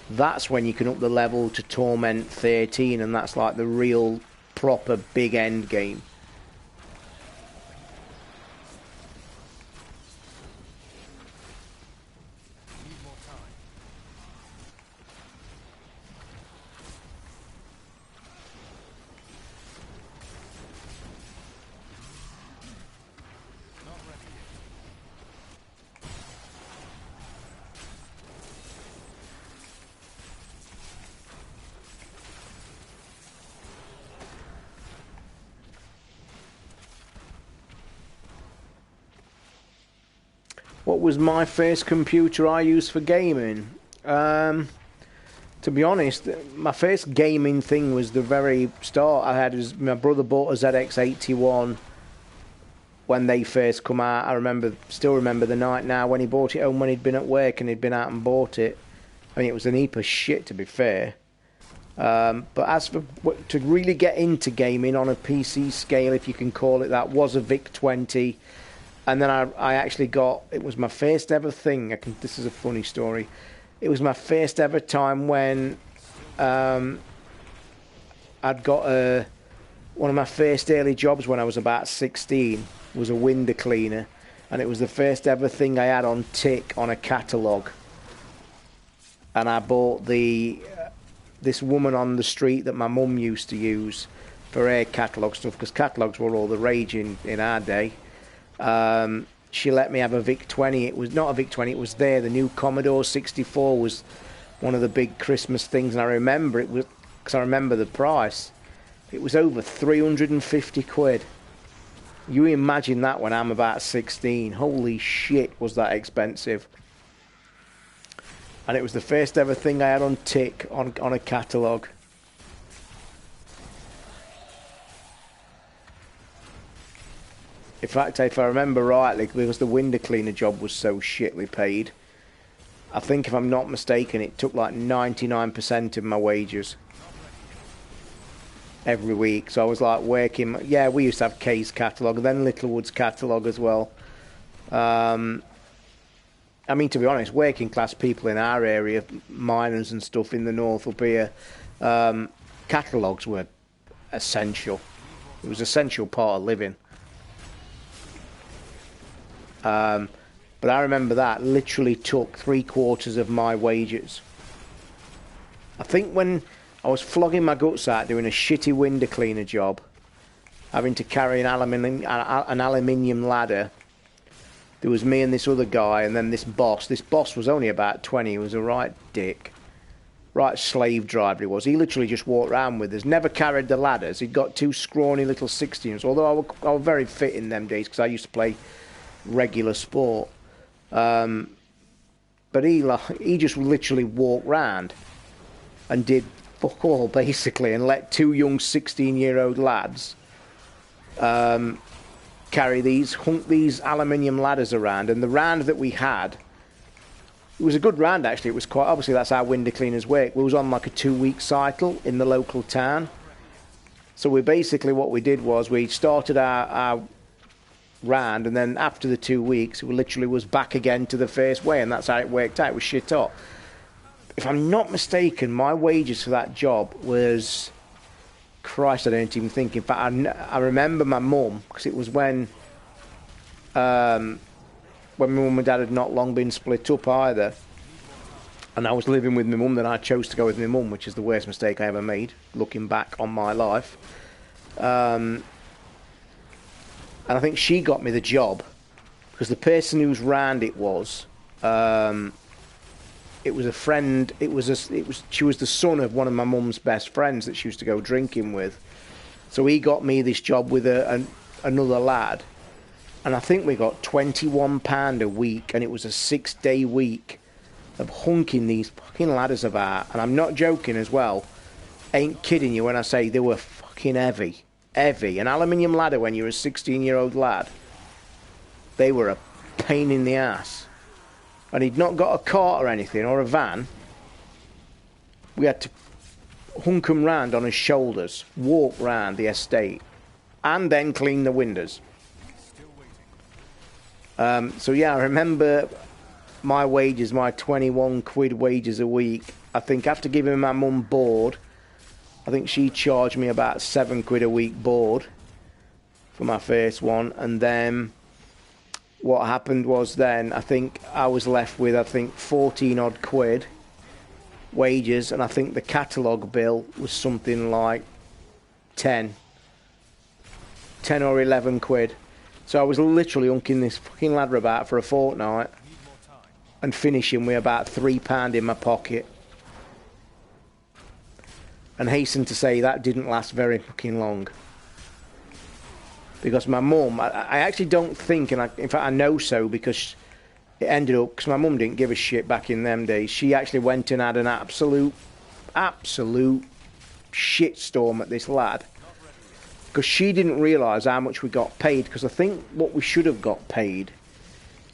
A: that's when you can up the level to Torment 13, and that's like the real proper big end game.
B: Need more time. Not ready yet.
A: What was my first computer I used for gaming? To be honest, my first gaming thing was the very start. My brother bought a ZX81 when they first come out. Still remember the night now when he bought it home when he'd been at work and he'd been out and bought it. I mean, it was an heap of shit, to be fair. But as for to really get into gaming on a PC scale, if you can call it that, was a VIC-20. And then I actually got, it was my first ever thing. This is a funny story. It was my first ever time when I'd got one of my first early jobs when I was about 16 was a window cleaner, and it was the first ever thing I had on tick on a catalogue. And I bought this woman on the street that my mum used to use for her catalogue stuff, because catalogues were all the rage in our day. She let me have a VIC-20. It was not a VIC-20, it was the new Commodore 64 was one of the big Christmas things, and I remember it was, because I remember the price. It was over 350 quid. You imagine that when I'm about 16. Holy shit, was that expensive. And it was the first ever thing I had on tick on a catalogue. In fact, if I remember rightly, because the window cleaner job was so shitly paid, I think if I'm not mistaken, it took like 99% of my wages every week. So I was like working, yeah, we used to have Kay's catalogue, then Littlewood's catalogue as well. I mean, to be honest, working class people in our area, miners and stuff in the north up here, catalogues were essential. It was an essential part of living. But I remember that literally took 3/4 of my wages. I think when I was flogging my guts out doing a shitty window cleaner job, having to carry an aluminium ladder, there was me and this other guy, and then this boss. This boss was only about 20. He was a right dick. Right slave driver he was. He literally just walked around with us. Never carried the ladders. He'd got two scrawny little 16s. Although I was very fit in them days because I used to play regular sport. But he just literally walked round and did fuck all basically, and let two young 16-year-old lads carry these aluminium ladders around. And the round that we had, it was a good round actually. It was quite, obviously that's how window cleaners work. We was on like a 2-week cycle in the local town. So we basically, what we did was we started our round, and then after the 2 weeks we literally was back again to the first way, and that's how it worked out. It was shit hot. If I'm not mistaken, my wages for that job was, Christ, I don't even think. In fact, I remember my mum, because it was when my mum and dad had not long been split up either, and I was living with my mum. Then I chose to go with my mum, which is the worst mistake I ever made, looking back on my life. And I think she got me the job because the person whose round it was a friend. She was the son of one of my mum's best friends that she used to go drinking with. So he got me this job with another lad, and I think we got £21 a week, and it was a 6-day week of hunking these fucking ladders about. And I'm not joking as well. Ain't kidding you when I say they were fucking heavy. Heavy. An aluminium ladder when you're a 16-year-old lad, they were a pain in the ass. And he'd not got a cart or anything, or a van. We had to hunk him round on his shoulders, walk round the estate, and then clean the windows. So yeah, I remember my wages, my 21 quid wages a week. I think after giving my mum board, I think she charged me about 7 quid a week board for my first one. And then what happened was then I think I was left with 14 odd quid wages, and I think the catalogue bill was something like 10 or 11 quid. So I was literally hunking this fucking ladder about for a fortnight and finishing with about £3 in my pocket. And hasten to say that didn't last very fucking long. Because my mum, I actually don't think, and in fact I know so, because it ended up, because my mum didn't give a shit back in them days, she actually went and had an absolute shitstorm at this lad. Because she didn't realise how much we got paid, because I think what we should have got paid,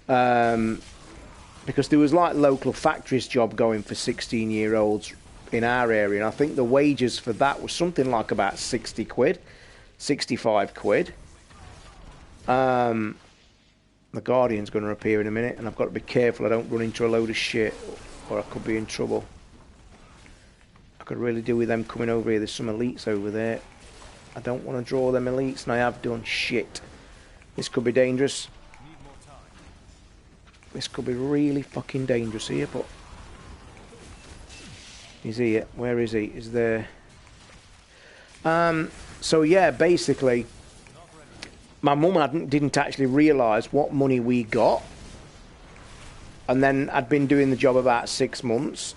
A: because there was like local factories job going for 16-year-olds in our area, and I think the wages for that was something like about 60 quid, 65 quid. The Guardian's going to appear in a minute, and I've got to be careful I don't run into a load of shit, or I could be in trouble. I could really do with them coming over here. There's some elites over there. I don't want to draw them elites, and I have done shit. This could be dangerous. This could be really fucking dangerous here, but... He's here. Where is he? Is there... So yeah, basically... My mum didn't actually realise what money we got. And then I'd been doing the job about 6 months.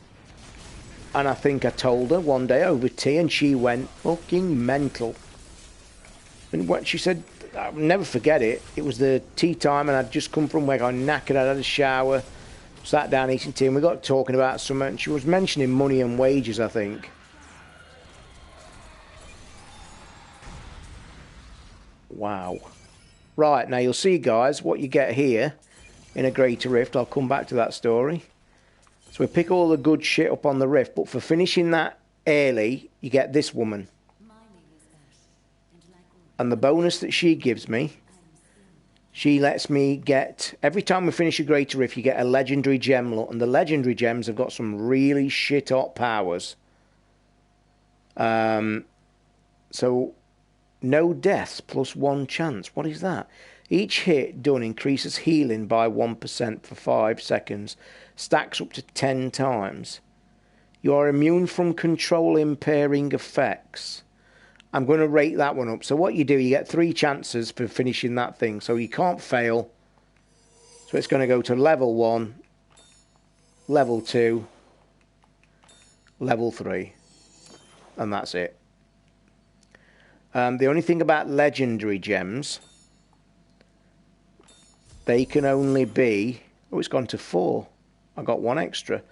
A: And I think I told her one day over tea, and she went fucking mental. And what she said, I'll never forget it. It was the tea time, and I'd just come from work. I was knackered. I'd had a shower, sat down eating tea, and we got talking about something. And she was mentioning money and wages, I think. Wow. Right, now you'll see, guys, what you get here in a Greater Rift. I'll come back to that story. So we pick all the good shit up on the Rift, but for finishing that early, you get this woman. And the bonus that she gives me, she lets me get... Every time we finish a Greater Rift, you get a legendary gem lot, and the legendary gems have got some really shit-hot powers. So... No deaths plus 1 chance. What is that? Each hit done increases healing by 1% for 5 seconds. Stacks up to 10 times. You are immune from control impairing effects. I'm going to rate that one up. So what you do, you get 3 chances for finishing that thing. So you can't fail. So it's going to go to level 1, level 2, level 3. And that's it. The only thing about legendary gems, they can only be... Oh, it's gone to 4. I got 1 extra.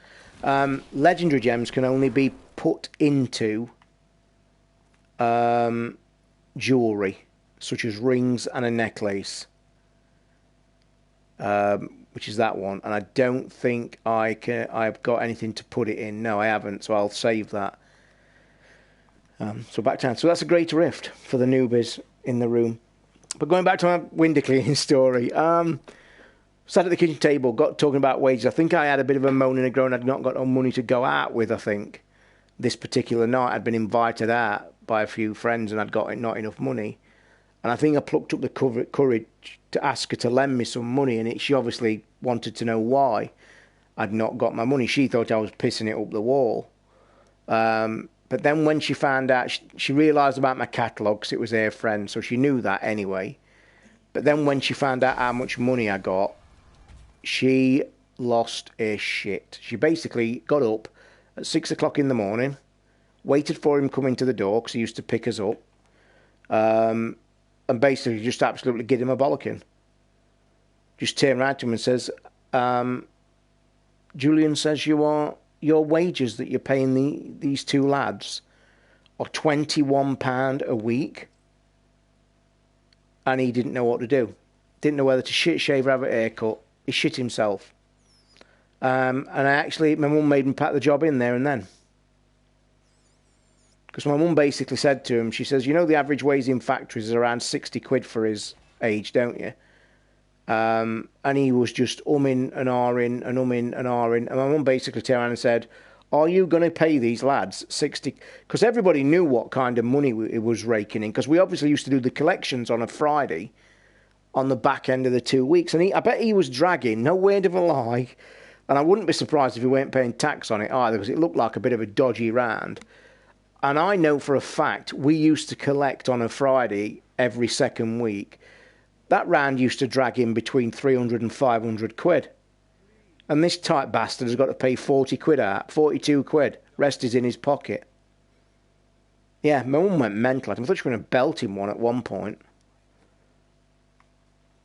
A: Legendary gems can only be put into jewellery, such as rings and a necklace, which is that one. And I don't think I've got anything to put it in. No, I haven't, so I'll save that. So back down. So that's a Great Rift for the newbies in the room. But going back to my window cleaning story, sat at the kitchen table, got talking about wages. I think I had a bit of a moan and a groan. I'd not got no money to go out with, I think. This particular night, I'd been invited out by a few friends, and I'd got not enough money. And I think I plucked up the courage to ask her to lend me some money, and she obviously wanted to know why I'd not got my money. She thought I was pissing it up the wall. But then when she found out, she realised about my catalogue, because it was her friend, so she knew that anyway. But then when she found out how much money I got, she lost her shit. She basically got up at 6 o'clock in the morning, waited for him coming to the door, because he used to pick us up, and basically just absolutely give him a bollocking. Just turned around to him and says, Julian says your wages that you're paying these 2 lads are £21 a week. And he didn't know what to do. Didn't know whether to shave or have a haircut. He shit himself. And my mum made him pack the job in there and then. Because my mum basically said to him, she says, you know the average wage in factories is around 60 quid for his age, don't you? And he was just umming and ahhing and umming and ahhing. And my mum basically turned around and said, are you going to pay these lads 60? Because everybody knew what kind of money it was raking in. Because we obviously used to do the collections on a Friday on the back end of the 2 weeks. And I bet he was dragging, no word of a lie. And I wouldn't be surprised if he weren't paying tax on it either, because it looked like a bit of a dodgy round. And I know for a fact we used to collect on a Friday every second week. That round used to drag in between 300 and 500 quid. And this tight bastard has got to pay 40 quid out, 42 quid. Rest is in his pocket. Yeah, my mum went mental. I thought she was going to belt him one at one point.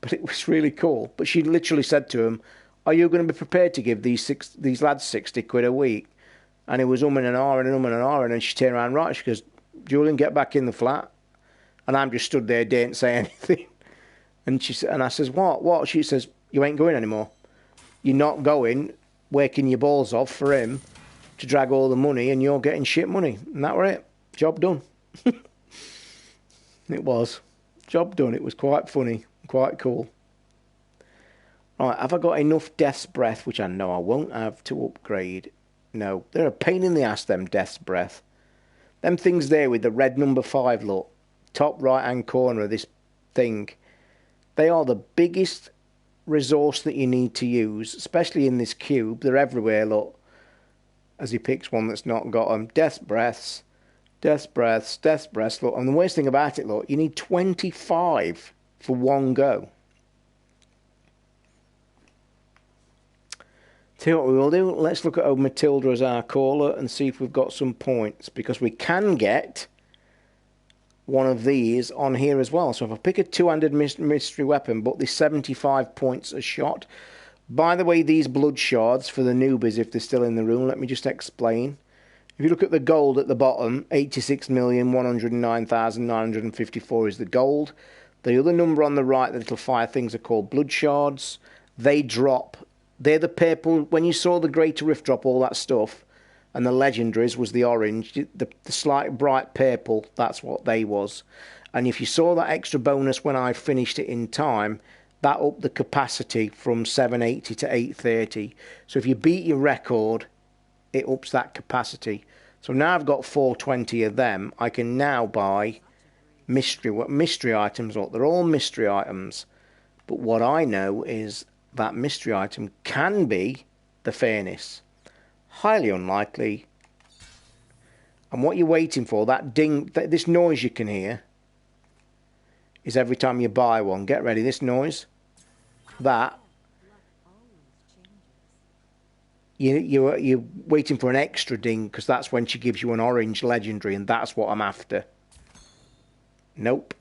A: But it was really cool. But she literally said to him, are you going to be prepared to give these lads 60 quid a week? And he was umming and ahhing, and she turned around, right, she goes, Julian, get back in the flat. And I'm just stood there, didn't say anything. And I says, what? She says, you ain't going anymore. You're not going, working your balls off for him to drag all the money, and you're getting shit money. And that were it. Job done. It was. Job done. It was quite funny, quite cool. Right, have I got enough Death's Breath, which I know I won't have, to upgrade? No. They're a pain in the ass, them Death's Breath. Them things there with the red number 5, look. Top right-hand corner of this thing. They are the biggest resource that you need to use, especially in this cube. They're everywhere, look. As he picks one that's not got them. Death's Breaths. Death's Breaths. Death's Breaths, look. And the worst thing about it, look, you need 25 for one go. Tell you what we will do, let's look at old Matilda as our caller and see if we've got some points, because we can get one of these on here as well. So if I pick a two-handed mystery weapon, but the 75 points a shot. By the way, these blood shards for the newbies, if they're still in the room, let me just explain. If you look at the gold at the bottom, 86,109,954 is the gold. The other number on the right, the little fire things, are called blood shards. They drop. They're the purple. When you saw the Greater Rift drop all that stuff, and the legendaries was the orange, the slight bright purple, that's what they was. And if you saw that extra bonus when I finished it in time, that upped the capacity from 780 to 830. So if you beat your record, it ups that capacity. So now I've got 420 of them. I can now buy mystery items. Look, they're all mystery items. But what I know is that mystery item can be the furnace. Highly unlikely. And what you're waiting for, that ding, this noise you can hear, is every time you buy one. Get ready, this noise. That. You're waiting for an extra ding, because that's when she gives you an orange legendary, and that's what I'm after. Nope.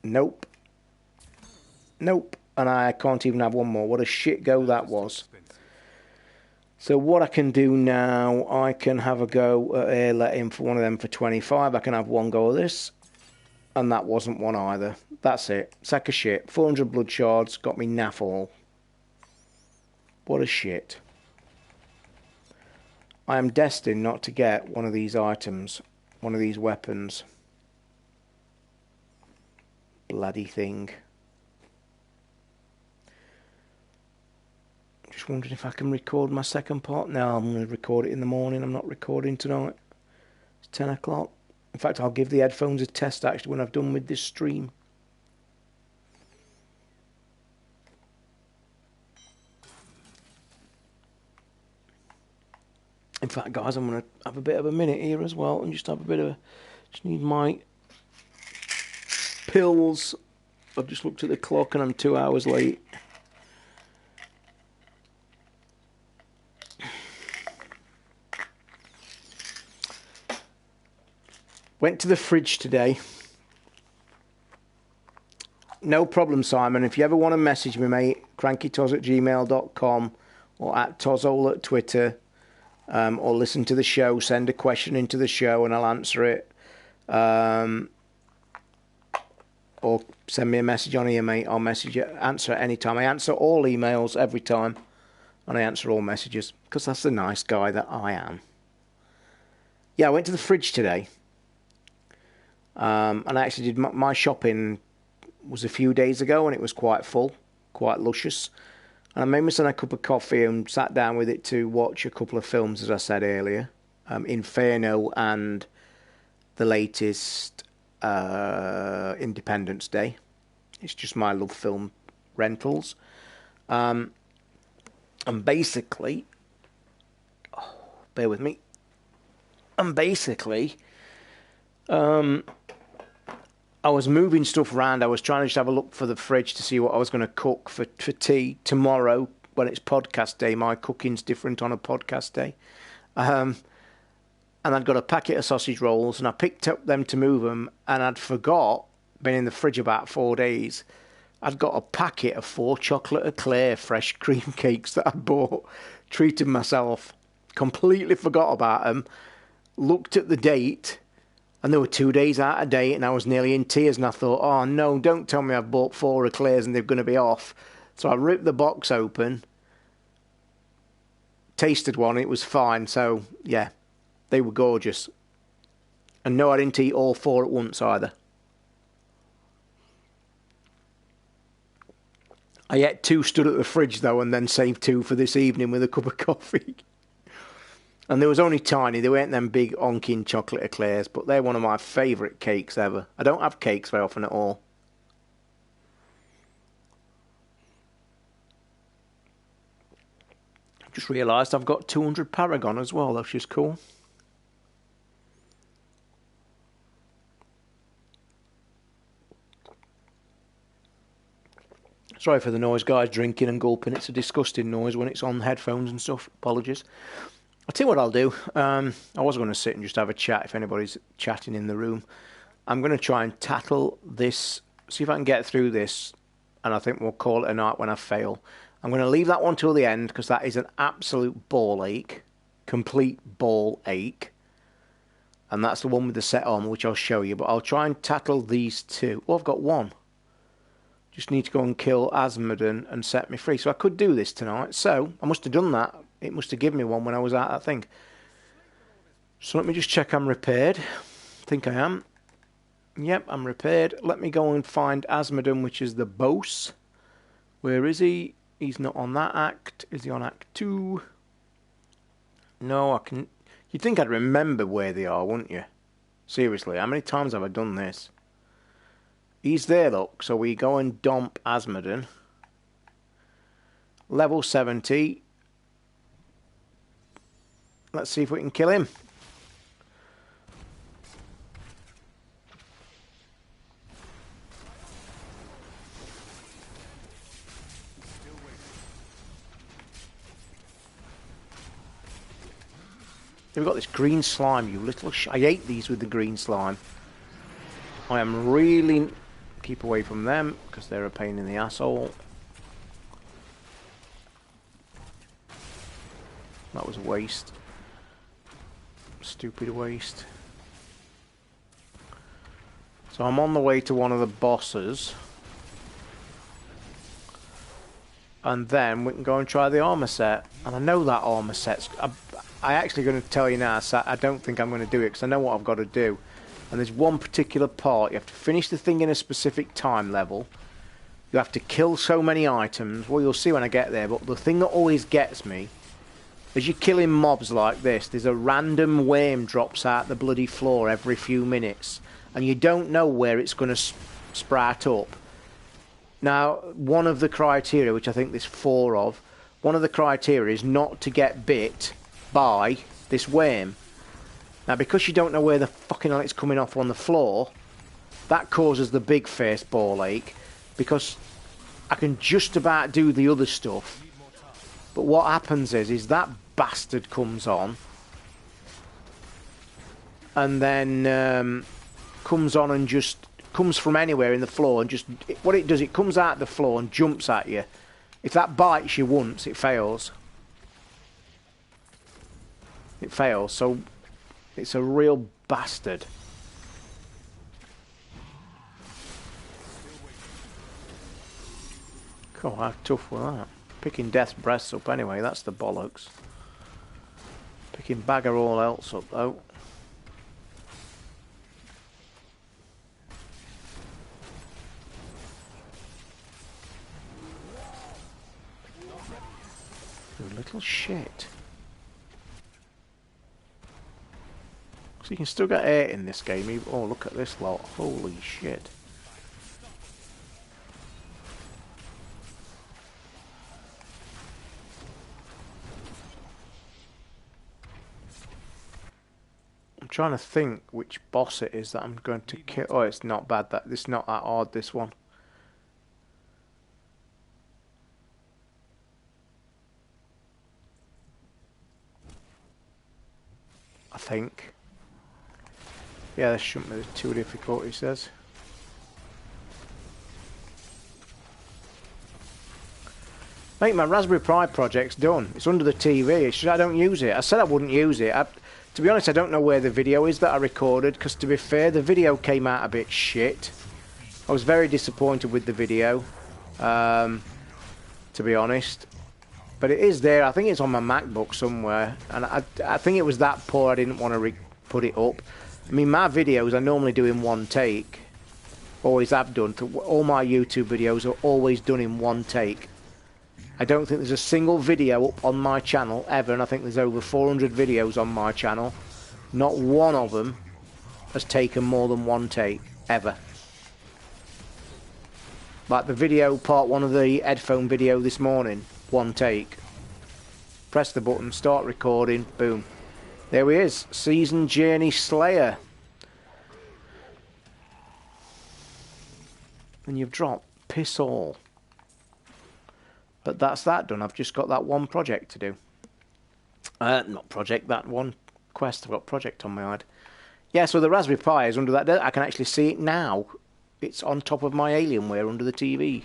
A: Nope. Nope. And I can't even have one more. What a shit go that was. So what I can do now, I can have a go at airletting for one of them for 25. I can have one go of this. And that wasn't one either. That's it. Sack of shit. 400 blood shards. Got me naff all. What a shit. I am destined not to get one of these items. One of these weapons. Bloody thing. Just wondering if I can record my second part. No, I'm going to record it in the morning. I'm not recording tonight. It's 10 o'clock. In fact, I'll give the headphones a test actually when I've done with this stream. In fact, guys, I'm going to have a bit of a minute here as well and just have a bit of a... Just need my pills. I've just looked at the clock and I'm 2 hours late. Went to the fridge today. No problem, Simon. If you ever want to message me, mate, crankytoz@gmail.com or at Tozol at Twitter, or listen to the show, send a question into the show and I'll answer it. Or send me a message on here, mate. I'll message you, answer at any time. I answer all emails every time, and I answer all messages, because that's the nice guy that I am. Yeah, I went to the fridge today. And I actually did my shopping was a few days ago, and it was quite full, quite luscious. And I made myself a cup of coffee and sat down with it to watch a couple of films, as I said earlier. Inferno and the latest Independence Day. It's just my love film rentals. And basically, bear with me. And basically, I was moving stuff around. I was trying to just have a look for the fridge to see what I was going to cook for tea tomorrow when it's podcast day. My cooking's different on a podcast day. And I'd got a packet of sausage rolls, and I picked up them to move them, and I'd been in the fridge about 4 days, I'd got a packet of 4 chocolate eclair fresh cream cakes that I bought, treated myself, completely forgot about them, looked at the date, and they were 2 days out of date, and I was nearly in tears, and I thought, oh no, don't tell me I've bought 4 eclairs and they're going to be off. So I ripped the box open, tasted one, it was fine, so yeah, they were gorgeous. And no, I didn't eat all 4 at once either. I ate 2 stood at the fridge though, and then saved 2 for this evening with a cup of coffee. And they was only tiny, they weren't them big onking chocolate eclairs, but they're one of my favourite cakes ever. I don't have cakes very often at all. Just realised I've got 200 Paragon as well, that's just cool. Sorry for the noise, guys, drinking and gulping. It's a disgusting noise when it's on headphones and stuff. Apologies. I'll tell you what I'll do. I was going to sit and just have a chat if anybody's chatting in the room. I'm going to try and tackle this, see if I can get through this, and I think we'll call it a night when I fail. I'm going to leave that one till the end because that is an absolute ball ache. Complete ball ache. And that's the one with the set armor, which I'll show you. But I'll try and tackle these 2. Oh, I've got 1. Just need to go and kill Asmodon and set me free. So I could do this tonight. So I must have done that. It must have given me one when I was out, I think. So let me just check I'm repaired. I think I am. Yep, I'm repaired. Let me go and find Asmodon, which is the boss. Where is he? He's not on that act. Is he on act 2? No, I can... You'd think I'd remember where they are, wouldn't you? Seriously, how many times have I done this? He's there, look. So we go and dump Asmodon. Level 70. Let's see if we can kill him. We've got this green slime, you little I hate these with the green slime. I am really... Keep away from them, because they're a pain in the asshole. That was a waste. Stupid waste. So I'm on the way to one of the bosses. And then we can go and try the armor set. And I know that armor set's... I'm actually going to tell you now, so I don't think I'm going to do it, because I know what I've got to do. And there's one particular part. You have to finish the thing in a specific time level. You have to kill so many items. Well, you'll see when I get there. But the thing that always gets me, as you're killing mobs like this, there's a random worm drops out the bloody floor every few minutes. And you don't know where it's going to sprout up. Now, one of the criteria, which I think there's 4 of, one of the criteria is not to get bit by this worm. Now, because you don't know where the fucking hell it's coming off on the floor, that causes the big face ball ache, because I can just about do the other stuff, but what happens is that bastard comes on, and then comes on and just comes from anywhere in the floor, and just, what it does, it comes out the floor and jumps at you. If that bites you once, it fails. It fails, so... It's a real bastard. God, how tough was that? Picking death's breasts up anyway, that's the bollocks. Picking bagger all else up though. You little shit. So you can still get 8 in this game. Oh, look at this lot. Holy shit. I'm trying to think which boss it is that I'm going to kill. Oh, it's not bad. It's not that hard, this one. I think. Yeah, this shouldn't be too difficult, he says. Mate, my Raspberry Pi project's done. It's under the TV. It's just I don't use it. I said I wouldn't use it. To be honest, I don't know where the video is that I recorded, because to be fair, the video came out a bit shit. I was very disappointed with the video, to be honest. But it is there. I think it's on my MacBook somewhere. And I think it was that poor I didn't want to put it up. I mean, my videos I normally do in one take. Always have done. All my YouTube videos are always done in one take. I don't think there's a single video up on my channel ever, and I think there's over 400 videos on my channel. Not one of them has taken more than one take, ever. Like the video, part one of the headphone video this morning, one take. Press the button, start recording, boom. There he is, Season Journey Slayer. And you've dropped piss all. But that's that done. I've just got that one project to do. Not project, that one quest. I've got project on my head. Yeah, so the Raspberry Pi is under that. I can actually see it now. It's on top of my Alienware under the TV.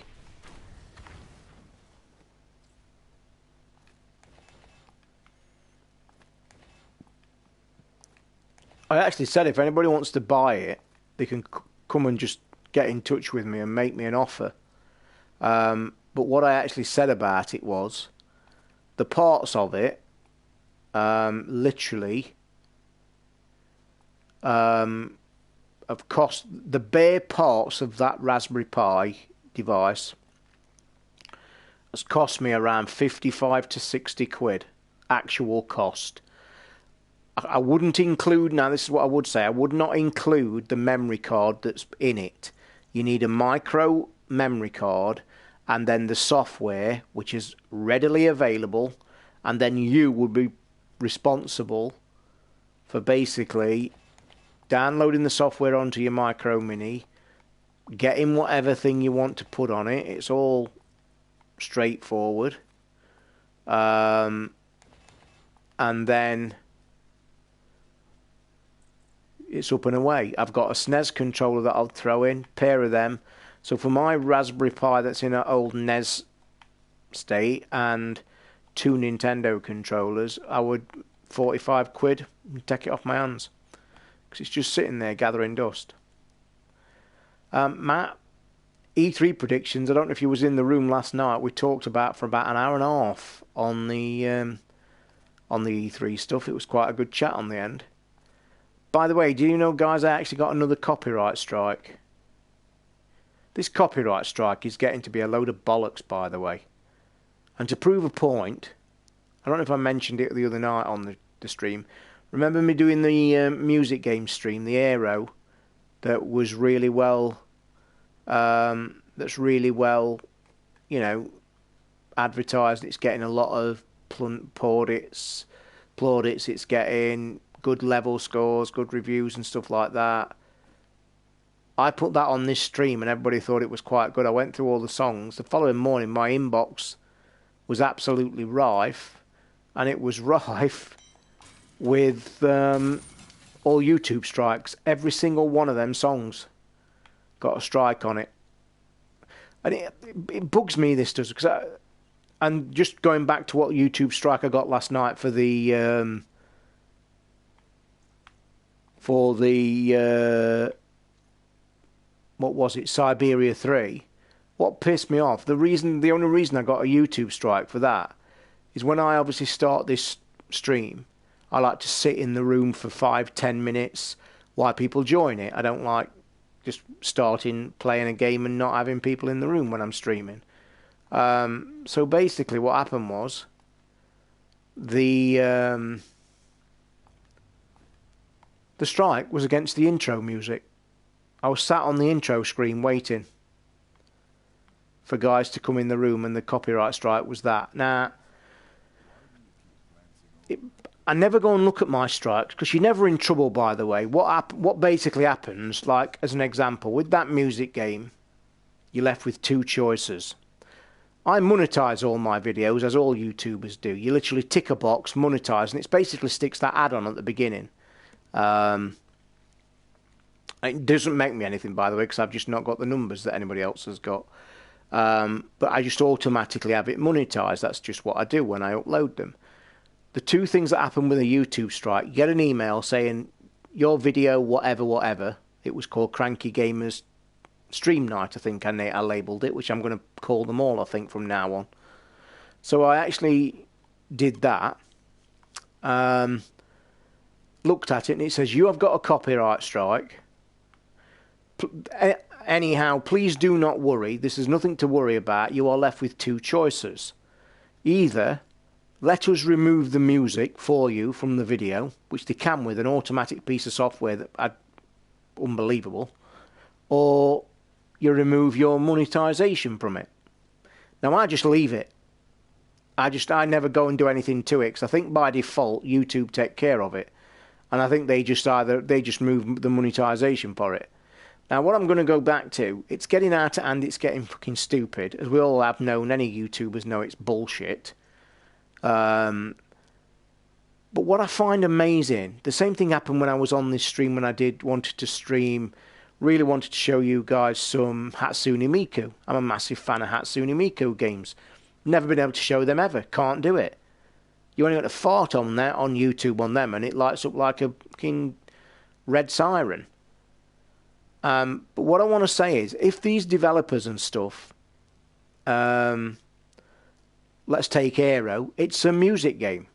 A: I actually said if anybody wants to buy it, they can come and just get in touch with me and make me an offer. But what I actually said about it was the parts of it literally have cost, the bare parts of that Raspberry Pi device has cost me around 55 to 60 quid actual cost. I wouldn't include, now this is what I would say, I would not include the memory card that's in it. You need a micro memory card and then the software, which is readily available, and then you would be responsible for basically downloading the software onto your micro mini, getting whatever thing you want to put on it. It's all straightforward. And then it's up and away. I've got a SNES controller that I'll throw in, pair of them. So for my Raspberry Pi that's in an old NES state and 2 Nintendo controllers, I would 45 quid and take it off my hands. Because it's just sitting there gathering dust. Matt, E3 predictions. I don't know if you was in the room last night. We talked about for about an hour and a half on the E3 stuff. It was quite a good chat on the end. By the way, do you know, guys, I actually got another copyright strike. This copyright strike is getting to be a load of bollocks, by the way. And to prove a point, I don't know if I mentioned it the other night on the stream. Remember me doing the music game stream, the Aero, that was really well, that's really well, you know, advertised. It's getting a lot of plaudits. It's getting good level scores, good reviews and stuff like that. I put that on this stream and everybody thought it was quite good. I went through all the songs. The following morning my inbox was absolutely rife, and it was rife with all YouTube strikes. Every single one of them songs got a strike on it. And it bugs me, this does, because and just going back to what YouTube strike I got last night for the what was it, Siberia 3. What pissed me off, the only reason I got a YouTube strike for that is when I obviously start this stream, I like to sit in the room for 5-10 minutes while people join it. I don't like just starting playing a game and not having people in the room when I'm streaming. So basically what happened was the strike was against the intro music. I was sat on the intro screen waiting for guys to come in the room, and the copyright strike was that. Now, I never go and look at my strikes, because you're never in trouble, by the way. What basically happens, like as an example, with that music game, you're left with two choices. I monetize all my videos, as all YouTubers do. You literally tick a box, monetize, and it basically sticks that add-on at the beginning. It doesn't make me anything, by the way, because I've just not got the numbers that anybody else has got. But I just automatically have it monetized. That's just what I do when I upload them. The two things that happen with a YouTube strike, you get an email saying your video, whatever, whatever. It was called Cranky Gamers Stream Night, I think I labelled it, which I'm going to call them all, I think, from now on. So I actually did that. Looked at it, and it says, you have got a copyright strike. Anyhow, please do not worry. This is nothing to worry about. You are left with two choices. Either let us remove the music for you from the video, which they can with an automatic piece of software that unbelievable, or you remove your monetization from it. Now I just leave it. I never go and do anything to it, because I think by default YouTube take care of it, and I think they just move the monetization for it. Now what I'm going to go back to, it's getting out of hand, it's getting fucking stupid, as we all have known. Any YouTubers know it's bullshit. But what I find amazing, the same thing happened when I was on this stream when I wanted to show you guys some Hatsune Miku. I'm a massive fan of Hatsune Miku games. Never been able to show them ever. Can't do it. You only got to fart on there on YouTube on them, and it lights up like a fucking red siren. But what I want to say is, if these developers and stuff, let's take Aero, it's a music game.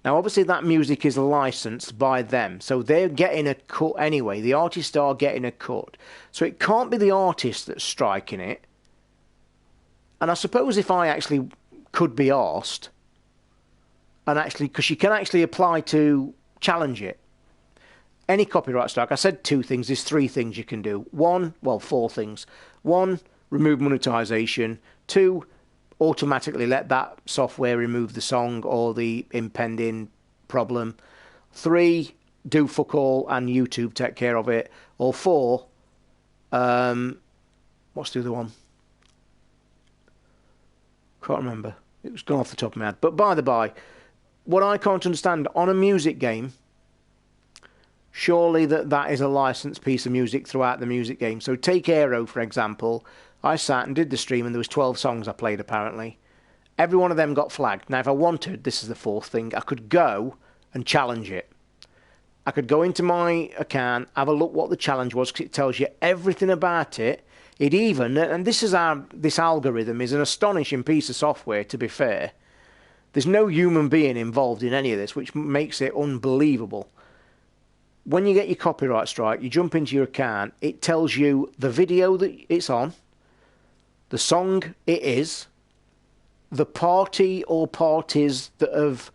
A: Now, obviously, that music is licensed by them, so they're getting a cut anyway. The artists are getting a cut. So it can't be the artist that's striking it. And I suppose if I actually could be asked, and actually, because you can actually apply to challenge it. Any copyright strike, I said two things, there's three things you can do. Four things. One, remove monetization. Two, automatically let that software remove the song or the impending problem. Three, do fuck all and YouTube take care of it. Or four, what's the other one? Can't remember. It was gone off the top of my head. But by the by, what I can't understand, on a music game, surely that is a licensed piece of music throughout the music game. So take Aero, for example. I sat and did the stream, and there was 12 songs I played, apparently. Every one of them got flagged. Now, if I wanted, this is the fourth thing, I could go and challenge it. I could go into my account, have a look what the challenge was, because it tells you everything about it. It even, and this algorithm is an astonishing piece of software, to be fair. There's no human being involved in any of this, which makes it unbelievable. When you get your copyright strike, you jump into your account, it tells you the video that it's on, the song it is, the party or parties that have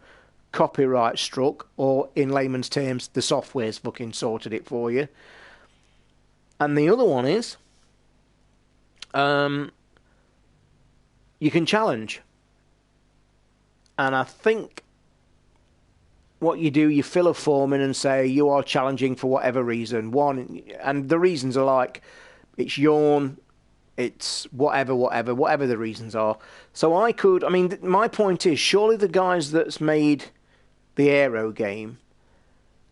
A: copyright struck, or in layman's terms, the software's fucking sorted it for you. And the other one is, you can challenge. And I think what you do, you fill a form in and say you are challenging for whatever reason. And the reasons are like, it's yawn, it's whatever the reasons are. So my point is, surely the guys that's made the Aero game,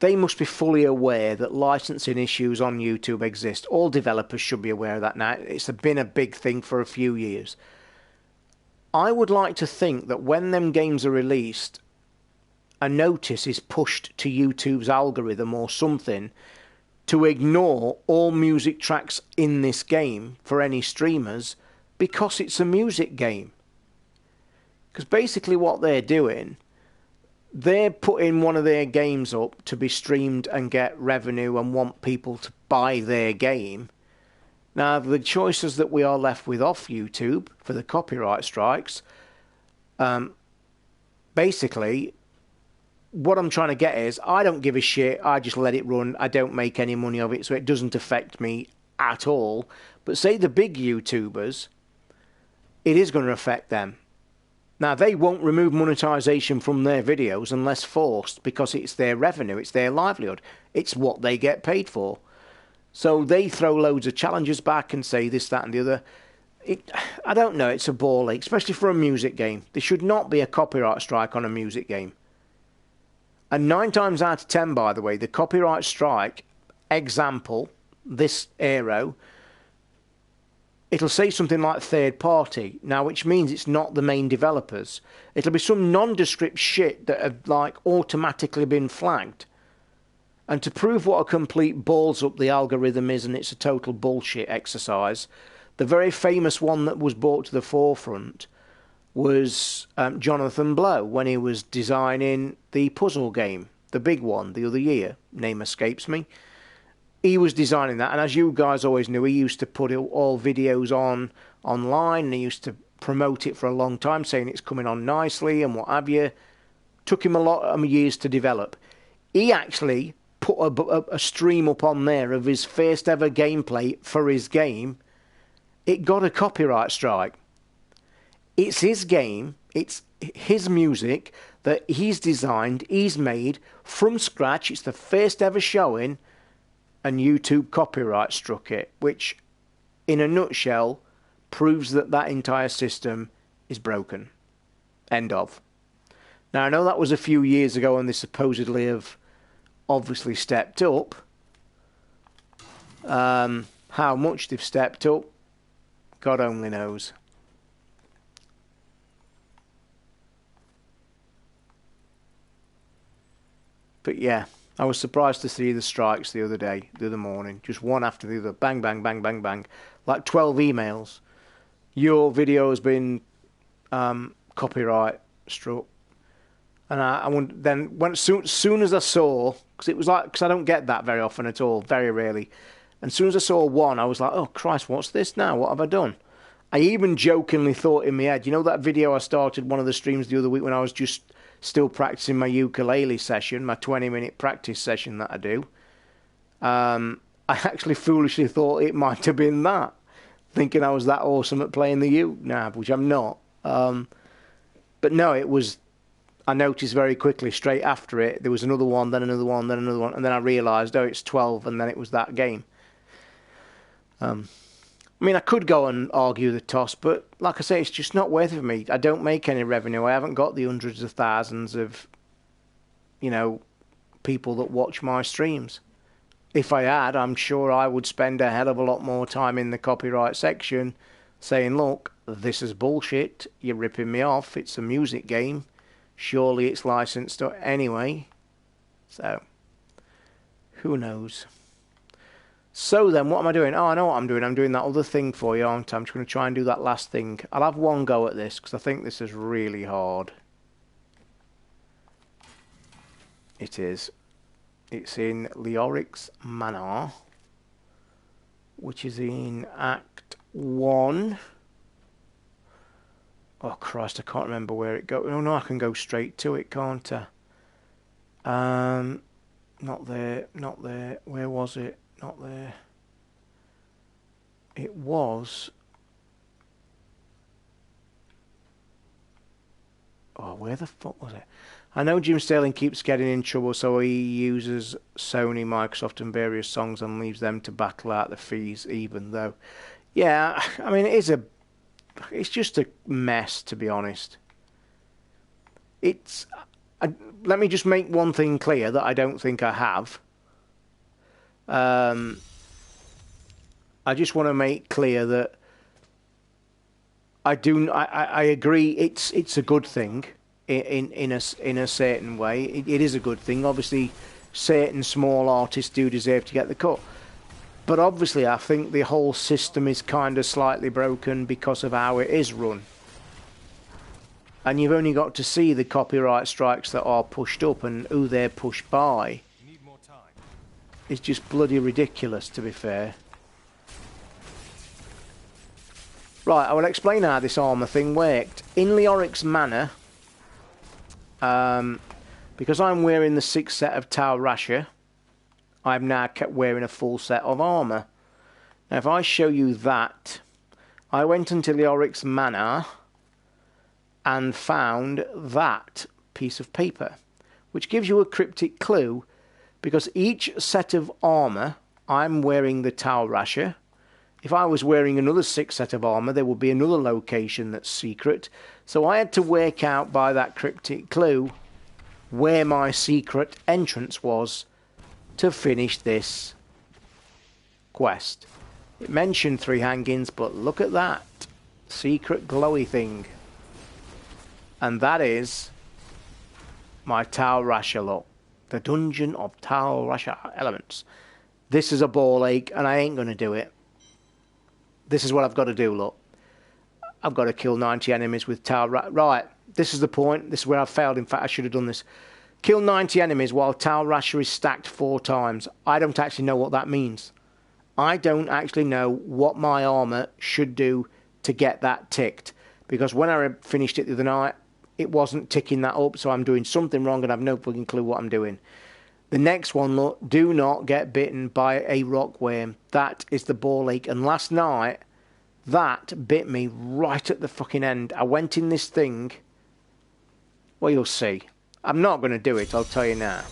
A: they must be fully aware that licensing issues on YouTube exist. All developers should be aware of that now. It's been a big thing for a few years. I would like to think that when them games are released, a notice is pushed to YouTube's algorithm or something to ignore all music tracks in this game for any streamers, because it's a music game. Because basically what they're doing, they're putting one of their games up to be streamed and get revenue and want people to buy their game. Now, the choices that we are left with off YouTube for the copyright strikes, basically, what I'm trying to get is, I don't give a shit, I just let it run, I don't make any money of it, so it doesn't affect me at all. But say the big YouTubers, it is going to affect them. Now, they won't remove monetization from their videos unless forced, because it's their revenue, it's their livelihood, it's what they get paid for. So they throw loads of challenges back and say this, that and the other. I don't know, it's a ball ache, especially for a music game. There should not be a copyright strike on a music game. And 9 times out of 10, by the way, the copyright strike, example, this Aero, it'll say something like third party now, which means it's not the main developers. It'll be some nondescript shit that have like automatically been flagged. And to prove what a complete balls up the algorithm is, and it's a total bullshit exercise, the very famous one that was brought to the forefront was Jonathan Blow when he was designing the puzzle game, the big one, the other year. Name escapes me. He was designing that, and as you guys always knew, he used to put all videos online, and he used to promote it for a long time, saying it's coming on nicely and what have you. Took him a lot of years to develop. He actually put a stream up on there of his first ever gameplay for his game. It got a copyright strike. It's his game, it's his music that he's designed, he's made from scratch. It's the first ever showing, and YouTube copyright struck it, which in a nutshell proves that that entire system is broken. End of. Now I know that was a few years ago and they supposedly have obviously stepped up. How much they've stepped up, God only knows. But yeah, I was surprised to see the strikes the other morning. Just one after the other. Bang, bang, bang, bang, bang. Like 12 emails. Your video has been copyright struck. And I went, then when soon as I saw, because I don't get that very often at all, very rarely. And as soon as I saw one, I was like, oh Christ, what's this now? What have I done? I even jokingly thought in my head, you know that video I started one of the streams the other week when I was just still practicing my ukulele session, my 20-minute practice session that I do. I actually foolishly thought it might have been that, thinking I was that awesome at playing the uke now, which I'm not. But no, it was. I noticed very quickly, straight after it, there was another one, then another one, then another one, and then I realised, oh, it's 12, and then it was that game. I mean, I could go and argue the toss, but like I say, it's just not worth it for me. I don't make any revenue. I haven't got the hundreds of thousands of, people that watch my streams. If I had, I'm sure I would spend a hell of a lot more time in the copyright section saying, look, this is bullshit. You're ripping me off. It's a music game. Surely it's licensed anyway. So, who knows? So then, what am I doing? Oh, I know what I'm doing. I'm doing that other thing for you, aren't I? I'm just going to try and do that last thing. I'll have one go at this, because I think this is really hard. It is. It's in Leoric's Manor, which is in Act 1. Oh, Christ, I can't remember where it goes. Oh, no, I can go straight to it, can't I? Not there, not there. Where was it? Not there. It was. Oh, where the fuck was it? I know Jim Sterling keeps getting in trouble, so he uses Sony, Microsoft, and various songs and leaves them to battle out the fees, even though. Yeah, I mean, it's just a mess, to be honest. Let me just make one thing clear that I don't think I have. I just want to make clear that I agree it's a good thing in a certain way. It is a good thing. Obviously, certain small artists do deserve to get the cut. But obviously, I think the whole system is kind of slightly broken because of how it is run. And you've only got to see the copyright strikes that are pushed up and who they're pushed by.
B: Need more time.
A: It's just bloody ridiculous, to be fair. Right, I will explain how this armour thing worked. In Leoric's Manor, because I'm wearing the 6th set of Tau Rasher, I've now kept wearing a full set of armour. Now, if I show you that, I went into Leoric's Manor and found that piece of paper, which gives you a cryptic clue, because each set of armour, I'm wearing the Tau Rasher. If I was wearing another 6th set of armour, there would be another location that's secret. So I had to work out by that cryptic clue where my secret entrance was to finish this quest. It mentioned 3 hangings, but look at that. Secret glowy thing. And that is my Tal Rasha, look. The Dungeon of Tal Rasha Elements. This is a ball ache, and I ain't going to do it. This is what I've got to do, look. I've got to kill 90 enemies with Tal Rasha. Right, this is the point. This is where I've failed. In fact, I should have done this. Kill 90 enemies while Tal Rasha is stacked 4 times. I don't actually know what that means. I don't actually know what my armour should do to get that ticked. Because when I finished it the other night, it wasn't ticking that up, so I'm doing something wrong and I've no fucking clue what I'm doing. The next one, look, do not get bitten by a rockworm. That is the ball ache. And last night, that bit me right at the fucking end. I went in this thing. Well, you'll see. I'm not going to do it, I'll tell you now.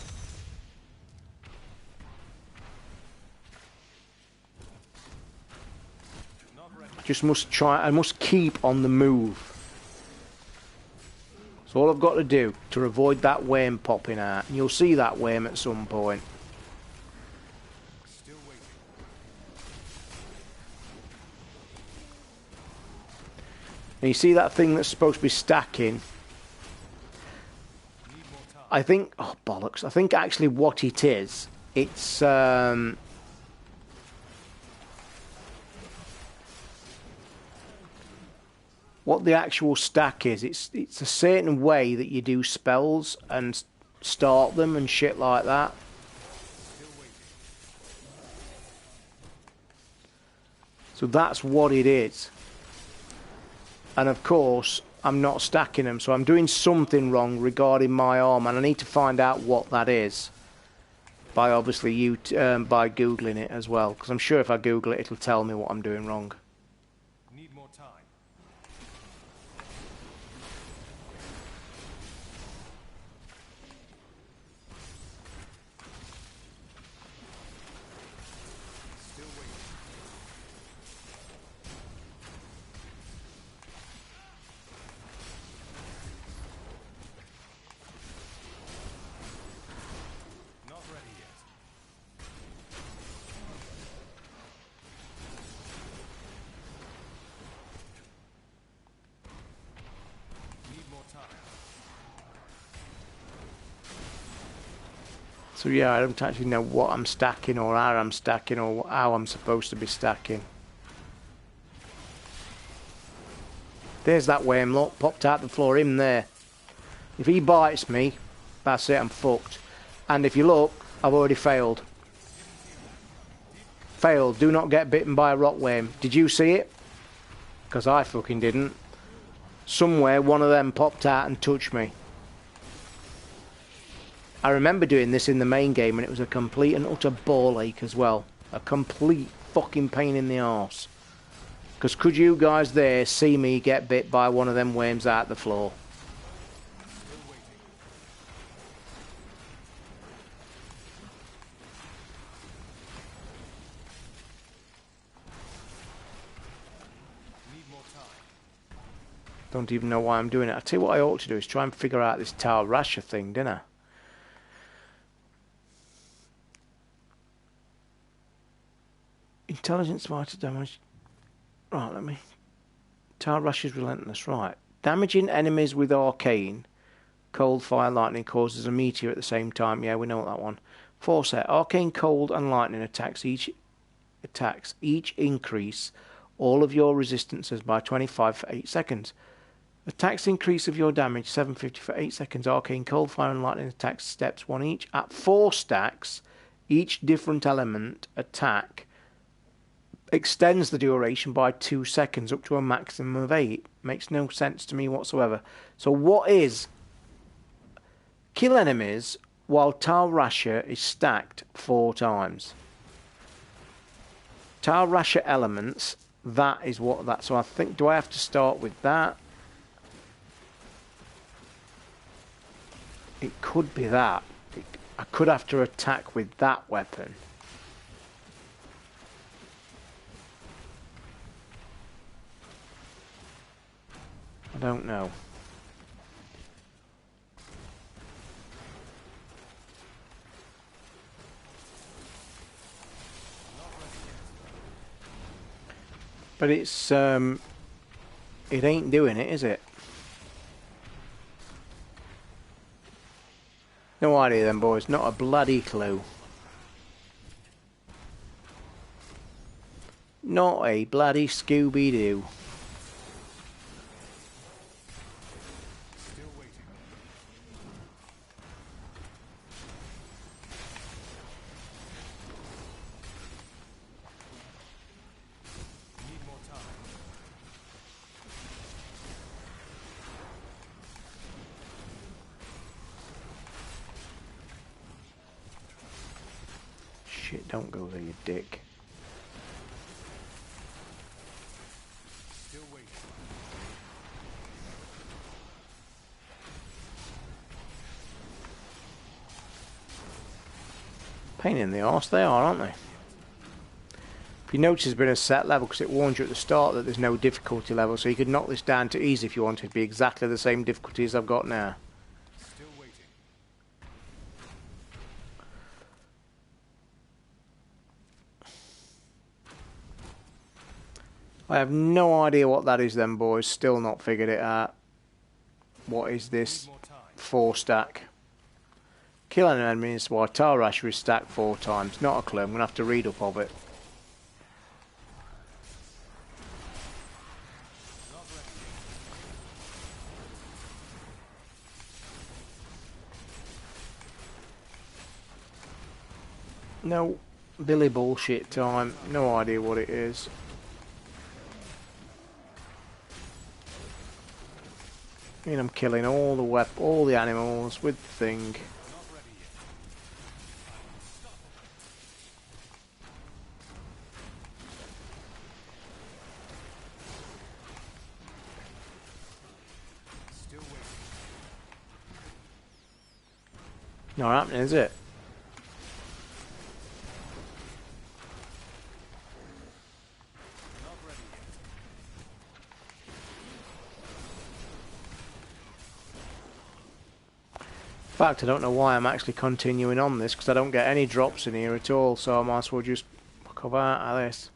A: I just must try, I must keep on the move. That's all I've got to do to avoid that worm popping out. And you'll see that worm at some point.
B: Still waiting.
A: And you see that thing that's supposed to be stacking?
B: Need more time.
A: I think, oh bollocks, I think actually what it is, it's, what the actual stack is, it's a certain way that you do spells and start them and shit like that.
B: Still waiting.
A: So that's what it is. And of course, I'm not stacking them, so I'm doing something wrong regarding my arm, and I need to find out what that is. By obviously by Googling it as well, because I'm sure if I Google it, it'll tell me what I'm doing wrong.
B: Need more time. Still waiting. Not ready yet. Need more time.
A: So yeah, I don't actually know what I'm stacking or how I'm stacking or how I'm supposed to be stacking. There's that worm, look, popped out the floor, him there. If he bites me, that's it, I'm fucked. And if you look, I've already failed. Failed, do not get bitten by a rockworm. Did you see it? Because I fucking didn't. Somewhere one of them popped out and touched me. I remember doing this in the main game and it was a complete and utter ball ache as well. A complete fucking pain in the arse. Because could you guys there see me get bit by one of them worms out the floor?
B: Still waiting. Need more time.
A: Don't even know why I'm doing it. I tell you what I ought to do is try and figure out this Tal Rasha thing, didn't I? Intelligence fighter damage. Right, let me. Tal Rasha's relentless. Right. Damaging enemies with arcane. Cold, fire, lightning causes a meteor at the same time. Yeah, we know that one. 4 set. Arcane, cold, and lightning attacks each increase all of your resistances by 25 for 8 seconds. Attacks increase of your damage 750 for 8 seconds. Arcane, cold, fire, and lightning attacks steps 1 each. At 4 stacks, each different element attack extends the duration by 2 seconds up to a maximum of 8. Makes no sense to me whatsoever. So what is kill enemies while Tal Rasha is stacked 4 times? Tal Rasha elements, that is what that. So I think, do I have to start with that? It could be that. I could have to attack with that weapon. I don't know. But it's it ain't doing it, is it? No idea then, boys. Not a bloody clue. Not a bloody Scooby-Doo.
B: Still waiting. Need more time.
A: Shit, don't go there, you dick.
B: Still waiting.
A: Pain in the arse they are, aren't they? If you notice, there's been a set level because it warns you at the start that there's no difficulty level, so you could knock this down to easy if you wanted to be exactly the same difficulty as I've got now.
B: Still waiting.
A: I have no idea what that is then, boys. Still not figured it out. What is this
B: Need more time.
A: 4 stack? Kill an enemy is why Tarasher is stacked 4 times. Not a clue. I'm going to have to read up of it.
B: Not ready yet.
A: No. Billy bullshit time. No idea what it is. I mean, I'm killing all the animals with the thing.
B: Not ready yet. Still waiting.
A: Not happening, is it?
B: Not ready yet.
A: In fact, I don't know why I'm actually continuing on this, because I don't get any drops in here at all, so I might as well just come out of this.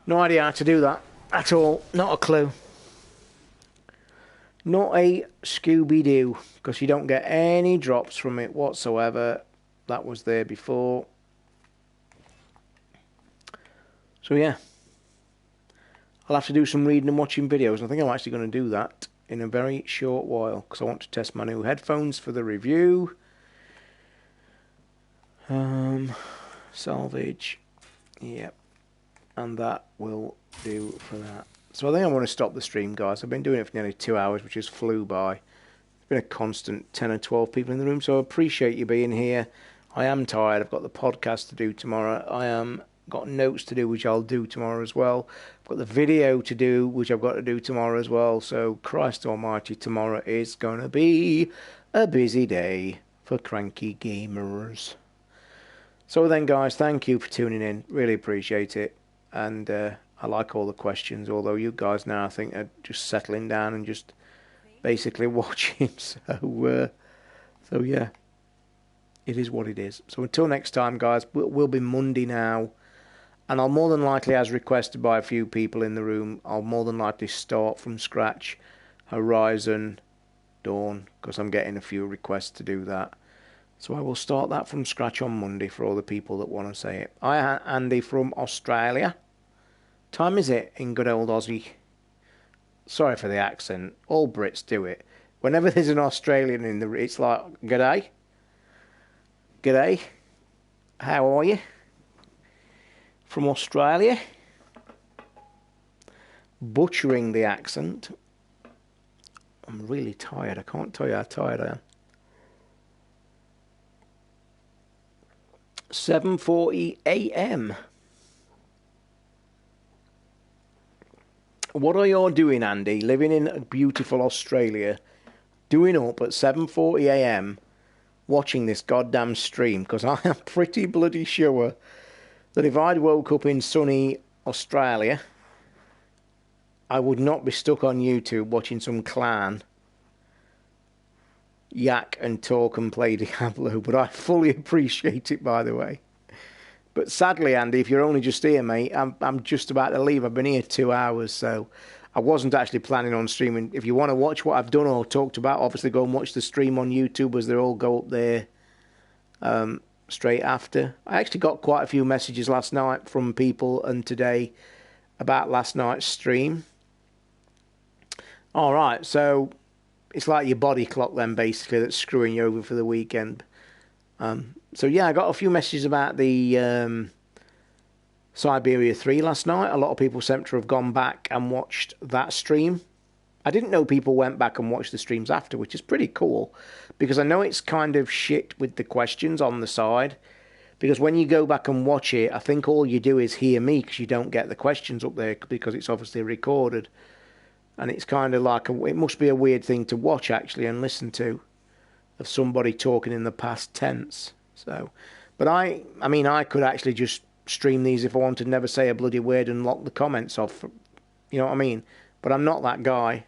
A: No idea how to do that at all. Not a clue. Not a Scooby-Doo, because you don't get any drops from it whatsoever. That was there before. So yeah. I'll have to do some reading and watching videos. I think I'm actually going to do that in a very short while, because I want to test my new headphones for the review. Salvage. Yep. And that will do for that. So I think I want to stop the stream, guys. I've been doing it for nearly 2 hours, which just flew by. It's been a constant 10 or 12 people in the room, so I appreciate you being here. I am tired. I've got the podcast to do tomorrow. I am got notes to do, which I'll do tomorrow as well. I've got the video to do, which I've got to do tomorrow as well. So Christ almighty, tomorrow is going to be a busy day for Cranky Gamers. So then, guys, thank you for tuning in. Really appreciate it. And I like all the questions, although you guys now I think are just settling down and just basically watching. So yeah, it is what it is. So until next time, guys, we'll be Monday now. And I'll more than likely, as requested by a few people in the room, I'll more than likely start from scratch Horizon Dawn, because I'm getting a few requests to do that. So I will start that from scratch on Monday for all the people that want to say it. Hi, Andy from Australia. Time is it in good old Aussie? Sorry for the accent. All Brits do it. Whenever there's an Australian in the, it's like, g'day. G'day. How are you? From Australia. Butchering the accent. I'm really tired. I can't tell you how tired I am. 7:40 a.m. What are you doing, Andy? Living in beautiful Australia, doing up at 7:40 a.m. watching this goddamn stream, because I am pretty bloody sure that if I'd woke up in sunny Australia, I would not be stuck on YouTube watching some clan yak and talk and play Diablo. But I fully appreciate it, by the way. But sadly, Andy, if you're only just here, mate, I'm just about to leave. I've been here 2 hours, so I wasn't actually planning on streaming. If you want to watch what I've done or talked about, obviously go and watch the stream on YouTube as they all go up there straight after. I actually got quite a few messages last night from people and today about last night's stream. All right, so it's like your body clock then, basically, that's screwing you over for the weekend. So yeah, I got a few messages about the Siberia 3 last night. A lot of people seem to have gone back and watched that stream. I didn't know people went back and watched the streams after, which is pretty cool, because I know it's kind of shit with the questions on the side, because when you go back and watch it, I think all you do is hear me, because you don't get the questions up there, because it's obviously recorded. And it's kind of like, it must be a weird thing to watch, actually, and listen to, of somebody talking in the past tense. So, but I mean, I could actually just stream these if I wanted, never say a bloody word and lock the comments off. You know what I mean? But I'm not that guy.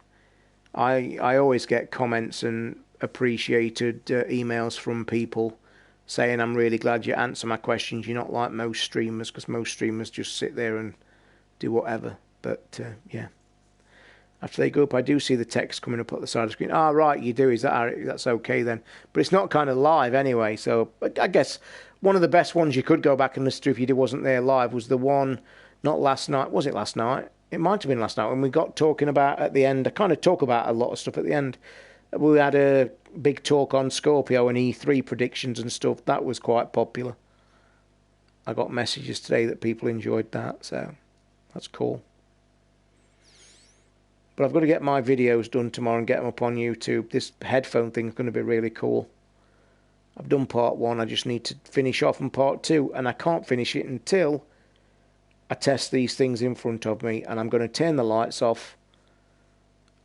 A: I always get comments and appreciated emails from people saying, I'm really glad you answer my questions. You're not like most streamers, because most streamers just sit there and do whatever. But, yeah. After they go up, I do see the text coming up at the side of the screen. Ah, right, you do. Is that that's okay then? But it's not kind of live anyway. So I guess one of the best ones you could go back and listen to if you wasn't there live was the one, not last night. Was it last night? It might have been last night when we got talking about at the end. I kind of talk about a lot of stuff at the end. We had a big talk on Scorpio and E3 predictions and stuff. That was quite popular. I got messages today that people enjoyed that, so that's cool. But I've got to get my videos done tomorrow and get them up on YouTube. This headphone thing is going to be really cool. I've done part 1. I just need to finish off on part 2. And I can't finish it until I test these things in front of me. And I'm going to turn the lights off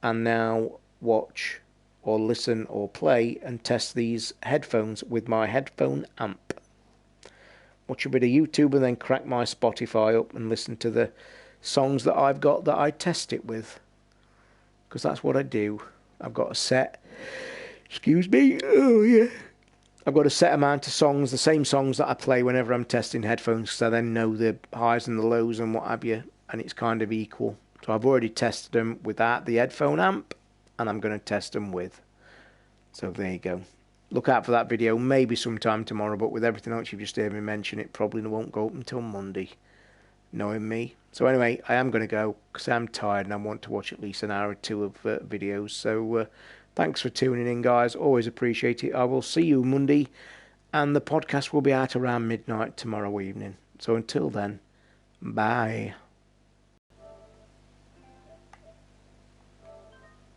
A: and now watch or listen or play and test these headphones with my headphone amp. Watch a bit of YouTube and then crack my Spotify up and listen to the songs that I've got that I test it with. Because that's what I do. I've got a set, excuse me, oh yeah. I've got a set amount of songs, the same songs that I play whenever I'm testing headphones, because I then know the highs and the lows and what have you, and it's kind of equal. So I've already tested them without the headphone amp, and I'm going to test them with. So there you go. Look out for that video, maybe sometime tomorrow, but with everything else you've just heard me mention, it probably won't go up until Monday. Knowing me. So anyway, I am going to go because I'm tired and I want to watch at least an hour or 2 of videos. So thanks for tuning in, guys. Always appreciate it. I will see you Monday, and the podcast will be out around midnight tomorrow evening. So until then, bye.